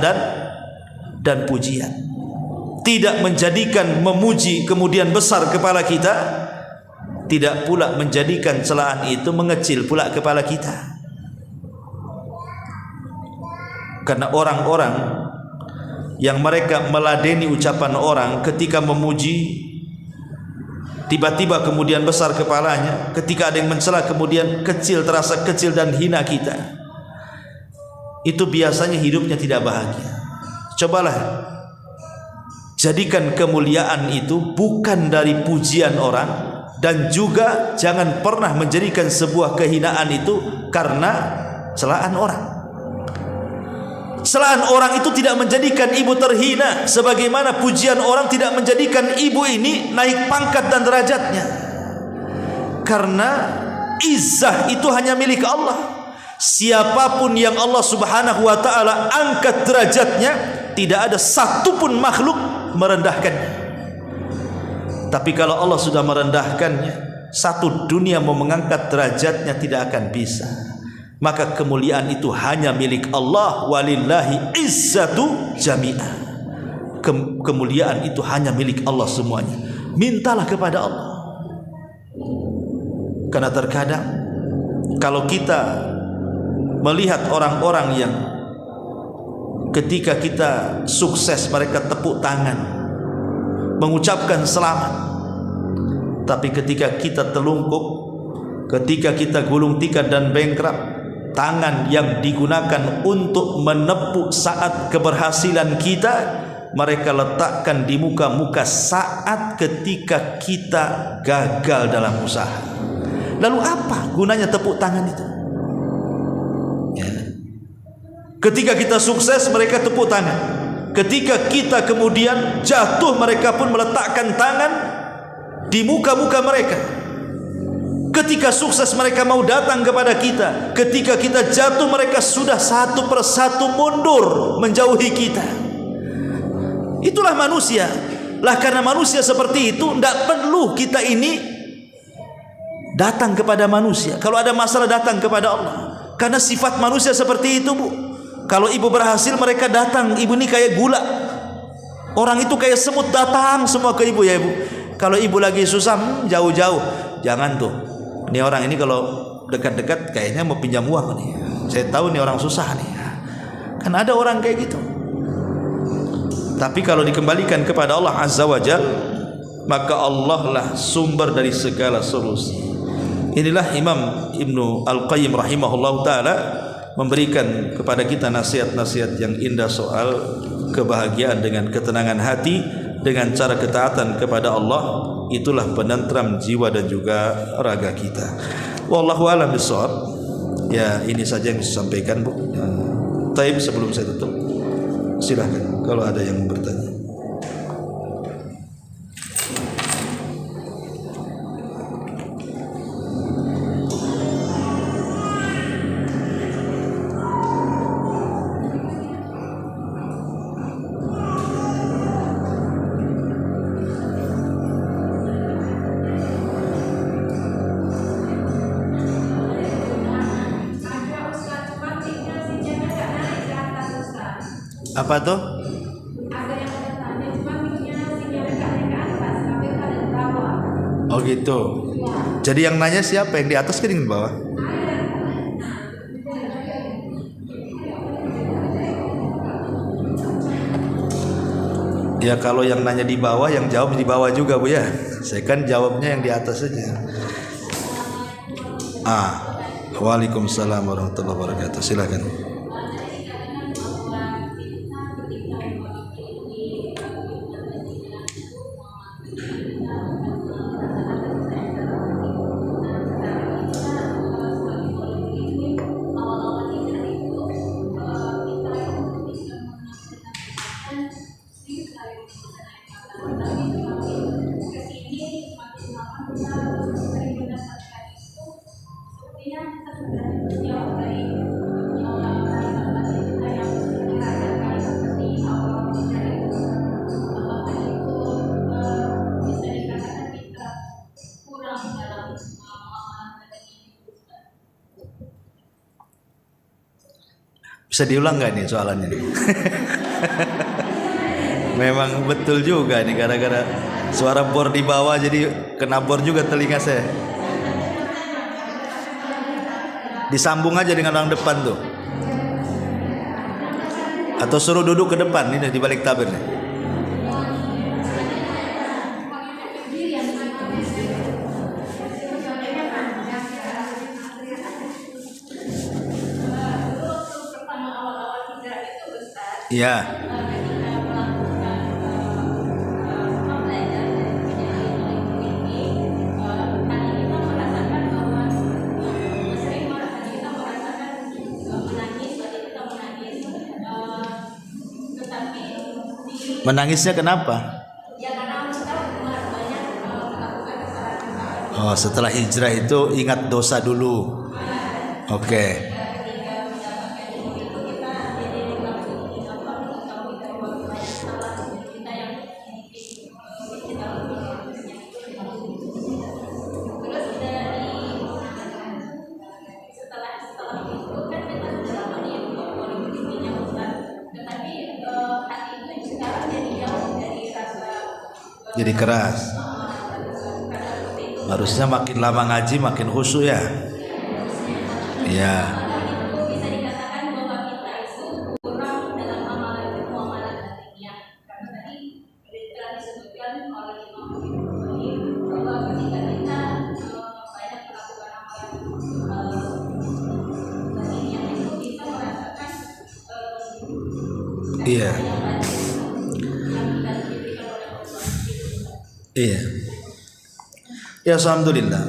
dan pujian, tidak menjadikan memuji kemudian besar kepala kita, tidak pula menjadikan celaan itu mengecil pula kepala kita. Karena orang-orang yang mereka meladeni ucapan orang ketika memuji, tiba-tiba kemudian besar kepalanya, ketika ada yang mencela kemudian kecil, terasa kecil dan hina kita, itu biasanya hidupnya tidak bahagia. Cobalah jadikan kemuliaan itu bukan dari pujian orang, dan juga jangan pernah menjadikan sebuah kehinaan itu karena celaan orang. Celaan orang itu tidak menjadikan ibu terhina, sebagaimana pujian orang tidak menjadikan ibu ini naik pangkat dan derajatnya. Karena izzah itu hanya milik Allah. Siapapun yang Allah Subhanahu wa taala angkat derajatnya, tidak ada satupun makhluk merendahkannya. Tapi kalau Allah sudah merendahkannya, satu dunia mau mengangkat derajatnya tidak akan bisa. Maka kemuliaan itu hanya milik Allah. Walillahi izzatu jami'ah. Kemuliaan itu hanya milik Allah semuanya. Mintalah kepada Allah. Karena terkadang kalau kita melihat orang-orang yang ketika kita sukses mereka tepuk tangan, mengucapkan selamat, tapi ketika kita telungkup, ketika kita gulung tikar dan bengkrap, tangan yang digunakan untuk menepuk saat keberhasilan kita, mereka letakkan di muka-muka saat ketika kita gagal dalam usaha. Lalu apa gunanya tepuk tangan itu? Ya. Ketika kita sukses, mereka tepuk tangan. Ketika kita kemudian jatuh, mereka pun meletakkan tangan di muka-muka mereka. Ketika sukses, mereka mau datang kepada kita. Ketika kita jatuh, mereka sudah satu persatu mundur menjauhi kita. Itulah manusia. Lah karena manusia seperti itu, tidak perlu kita ini datang kepada manusia. Kalau ada masalah datang kepada Allah. Karena sifat manusia seperti itu, Bu. Kalau ibu berhasil, mereka datang. Ibu ini kayak gula. Orang itu kayak semut, datang semua ke ibu, ya ibu. Kalau ibu lagi susah, jauh-jauh. Jangan tuh. Ini orang ini kalau dekat-dekat kayaknya mau pinjam uang nih. Saya tahu nih orang susah nih. Kan ada orang kayak gitu. Tapi kalau dikembalikan kepada Allah Azza wa Jal, maka Allah lah sumber dari segala solusi. Inilah Imam Ibnu Al-Qayyim rahimahullah ta'ala memberikan kepada kita nasihat-nasihat yang indah soal kebahagiaan dengan ketenangan hati dengan cara ketaatan kepada Allah. Itulah penentram jiwa dan juga raga kita. Wallahu a'lam bishawab. Ya, ini saja yang saya sampaikan, Bu. Taib, sebelum saya tutup, silakan kalau ada yang bertanya. Apa tuh? Oh gitu. Jadi yang nanya siapa? Yang di atas kan yang di bawah? Ya kalau yang nanya di bawah, yang jawab di bawah juga, Bu ya. Saya kan jawabnya yang di atas saja. Waalaikumsalam warahmatullahi wabarakatuh. Silakan. Bisa diulang nggak nih soalannya? Memang betul juga nih, gara-gara suara bor di bawah jadi kena bor juga telinga saya. Disambung aja dengan orang depan tuh. Atau suruh duduk ke depan ini di balik tabir nih. Ya. Menangisnya kenapa? Oh, setelah hijrah itu ingat dosa dulu. Oke. Jadi keras. Harusnya makin lama ngaji makin khusyuk ya. Iya. Iya. Iya. Ya, alhamdulillah.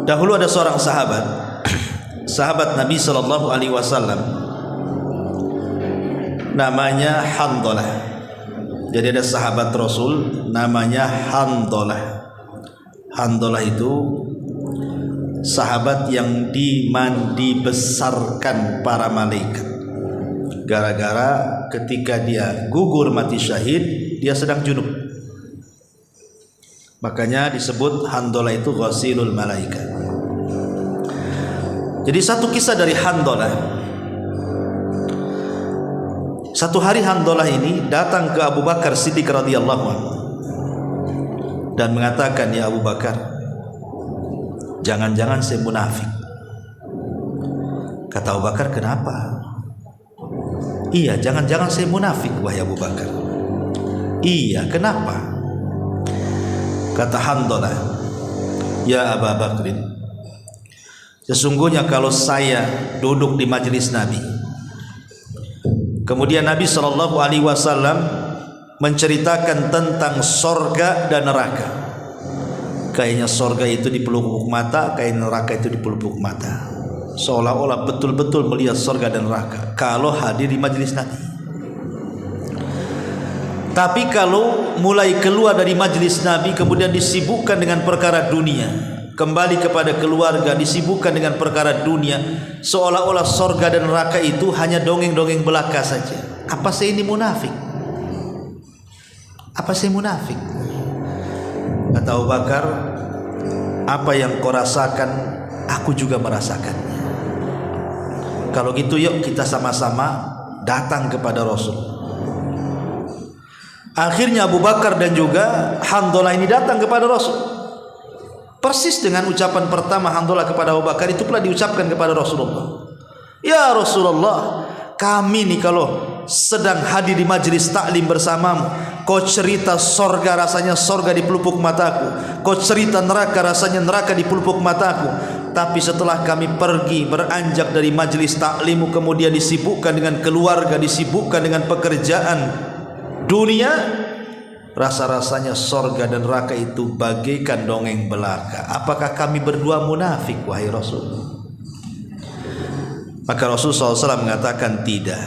Dahulu ada seorang sahabat, sahabat Nabi sallallahu alaihi wasallam, namanya Handalah. Jadi ada sahabat Rasul namanya Handalah. Handalah itu sahabat yang dibesarkan para malaikat. Gara-gara ketika dia gugur mati syahid, dia sedang junub. Makanya disebut Handalah itu ghasilul malaikat. Jadi satu kisah dari Handalah. Satu hari Handalah ini datang ke Abu Bakar Siddiq radhiyallahu anhu dan mengatakan, "Ya Abu Bakar, jangan-jangan saya munafik." Kata Abu Bakar, "Kenapa?" "Iya, jangan-jangan saya munafik, wahai Abu Bakar." "Iya, kenapa?" Kata Handalah, "Ya Abu Bakrin, sesungguhnya kalau saya duduk di majelis Nabi, kemudian Nabi sallallahu alaihi wasallam menceritakan tentang sorga dan neraka, kayaknya sorga itu di pelupuk mata, kayak neraka itu di pelupuk mata, seolah-olah betul-betul melihat sorga dan neraka kalau hadir di majelis Nabi. Tapi kalau mulai keluar dari majelis Nabi kemudian disibukkan dengan perkara dunia, kembali kepada keluarga, disibukkan dengan perkara dunia, seolah-olah sorga dan neraka itu hanya dongeng-dongeng belaka saja. Apa saya ini munafik? Apa saya munafik?" Kata Abu Bakar, "Apa yang kau rasakan, aku juga merasakannya. Kalau gitu yuk kita sama-sama datang kepada Rasul." Akhirnya Abu Bakar dan juga Handalah ini datang kepada Rasul. Persis dengan ucapan pertama Handalah kepada Abu Bakar itu pula diucapkan kepada Rasulullah. "Ya Rasulullah, kami nih kalau sedang hadir di majelis taklim bersamamu, kau cerita sorga rasanya sorga di pelupuk mataku, kau cerita neraka rasanya neraka di pelupuk mataku. Tapi setelah kami pergi beranjak dari majelis taklimmu, kemudian disibukkan dengan keluarga, disibukkan dengan pekerjaan dunia, rasa-rasanya sorga dan neraka itu bagaikan dongeng belaka. Apakah kami berdua munafik, wahai Rasul?" Maka Rasul SAW mengatakan, "Tidak,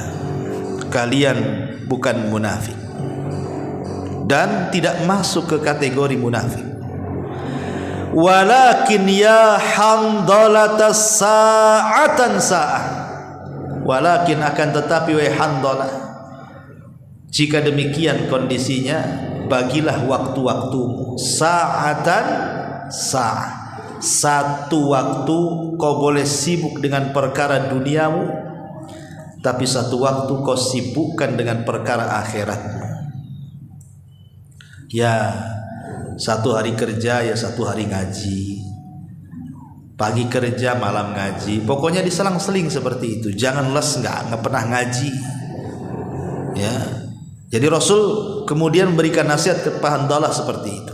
kalian bukan munafik dan tidak masuk ke kategori munafik. Walakin ya Handalah sa'atan sa'ah. Walakin akan tetapi wahai Handalah, jika demikian kondisinya, bagilah waktu-waktumu, sa'atan sa'ah. Satu waktu kau boleh sibuk dengan perkara duniamu, tapi satu waktu kau sibukkan dengan perkara akhiratmu. Ya, satu hari kerja, ya satu hari ngaji. Pagi kerja, malam ngaji. Pokoknya diselang-seling seperti itu. Jangan les nggak pernah ngaji. Ya. Jadi Rasul kemudian memberikan nasihat kepada Handalah seperti itu.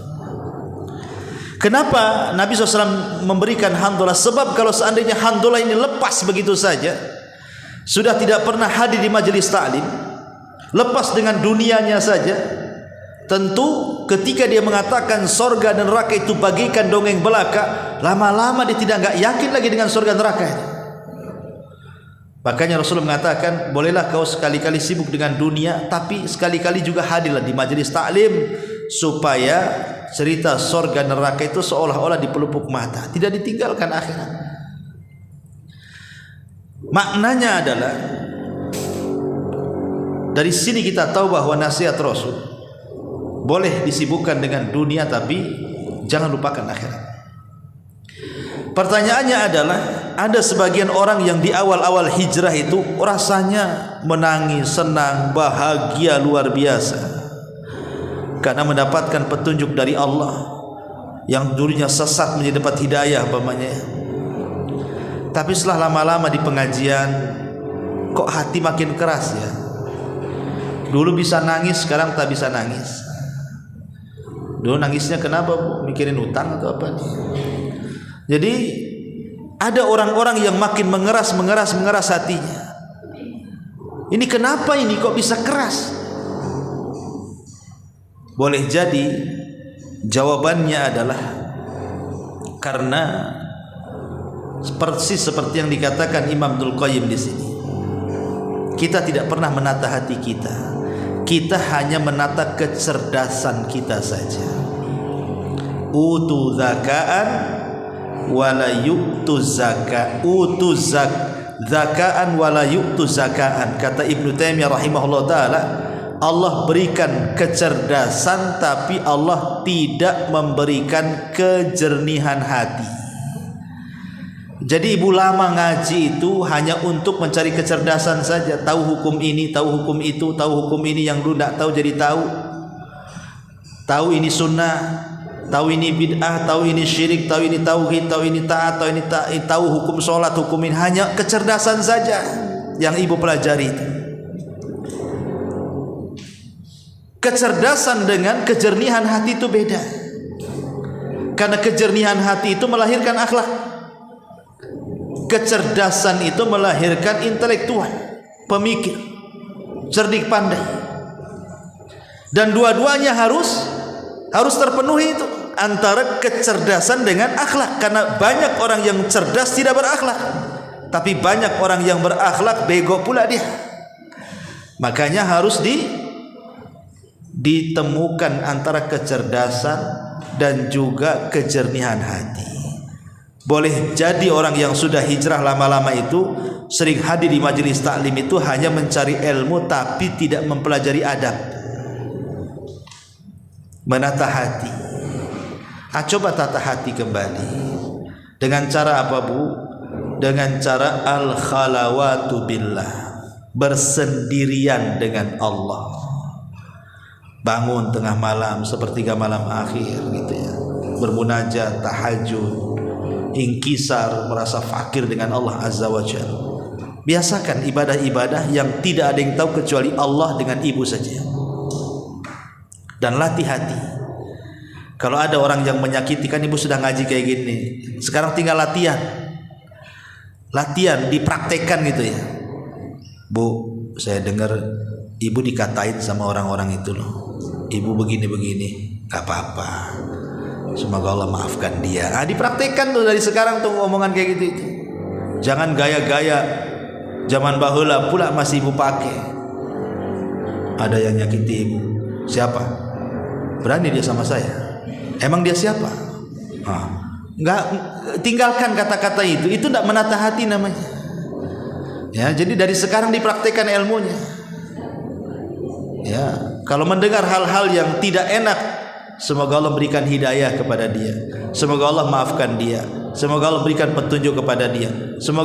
Kenapa Nabi SAW memberikan Handalah? Sebab kalau seandainya Handalah ini lepas begitu saja, sudah tidak pernah hadir di majelis ta'lim, lepas dengan dunianya saja, tentu ketika dia mengatakan sorga dan neraka itu bagikan dongeng belaka, lama-lama dia nggak yakin lagi dengan sorga neraka itu. Makanya Rasulullah mengatakan, bolehlah kau sekali-kali sibuk dengan dunia, tapi sekali-kali juga hadirlah di majelis taklim, supaya cerita sorga neraka itu seolah-olah di pelupuk mata, tidak ditinggalkan akhirat. Maknanya adalah, dari sini kita tahu bahwa nasihat Rasul boleh disibukkan dengan dunia, tapi jangan lupakan akhirat. Pertanyaannya adalah, ada sebagian orang yang di awal-awal hijrah itu rasanya menangis, senang, bahagia luar biasa karena mendapatkan petunjuk dari Allah, yang dulunya sesat menjadi dapat hidayah umpamanya. Tapi setelah lama-lama di pengajian, kok hati makin keras ya. Dulu bisa nangis, sekarang tak bisa nangis. Dulu nangisnya kenapa, Bu? Mikirin utang atau apa nih? Jadi ada orang-orang yang makin mengeras hatinya. Ini kenapa ini kok bisa keras? Boleh jadi jawabannya adalah karena persis seperti yang dikatakan Imam Ibnul Qayyim di sini. Kita tidak pernah menata hati kita. Kita hanya menata kecerdasan kita saja. Utu zakaan wala yu'tu zakat, utu zakaan wala yu'tu zakaan. Kata Ibnu Taimiyah rahimahullah taala, Allah berikan kecerdasan tapi Allah tidak memberikan kejernihan hati. Jadi ibu lama ngaji itu hanya untuk mencari kecerdasan saja, tahu hukum ini, tahu hukum itu, tahu hukum ini yang dulu tidak tahu jadi tahu. Tahu ini sunnah, tahu ini bid'ah, tahu ini syirik, tahu ini tauhid, tahu ini taat, tahu ini tahu hukum sholat, hukum ini. Hanya kecerdasan saja yang ibu pelajari itu. Kecerdasan dengan kejernihan hati itu beda. Karena kejernihan hati itu melahirkan akhlak. Kecerdasan itu melahirkan intelektual, pemikir, cerdik pandai. Dan dua-duanya harus terpenuhi itu, antara kecerdasan dengan akhlak. Karena banyak orang yang cerdas tidak berakhlak, tapi banyak orang yang berakhlak bego pula dia. Makanya harus ditemukan antara kecerdasan dan juga kejernihan hati. Boleh jadi orang yang sudah hijrah lama-lama itu sering hadir di majelis taklim itu hanya mencari ilmu tapi tidak mempelajari adab, menata hati. Coba tata hati kembali. Dengan cara apa, Bu? Dengan cara al-khalawatu billah, bersendirian dengan Allah. Bangun tengah malam, sepertiga malam akhir gitu ya, bermunajat, tahajud, ingkisar, merasa fakir dengan Allah Azza wa Jalla. Biasakan ibadah-ibadah yang tidak ada yang tahu kecuali Allah dengan ibu saja. Dan latih hati. Kalau ada orang yang menyakiti, kan ibu sudah ngaji kayak gini, sekarang tinggal latihan, dipraktekkan gitu ya. Bu, saya dengar ibu dikatain sama orang-orang itu loh, ibu begini-begini. Gak apa-apa, semoga Allah maafkan dia. Dipraktekkan tuh dari sekarang tuh omongan kayak gitu itu. Jangan gaya-gaya zaman baheula pula masih ibu pakai. Ada yang nyakiti ibu, siapa? Berani dia sama saya? Emang dia siapa? Enggak, tinggalkan kata-kata itu tidak menata hati namanya. Ya, jadi dari sekarang dipraktekkan ilmunya. Ya, kalau mendengar hal-hal yang tidak enak, semoga Allah berikan hidayah kepada dia. Semoga Allah maafkan dia. Semoga Allah berikan petunjuk kepada dia. Semoga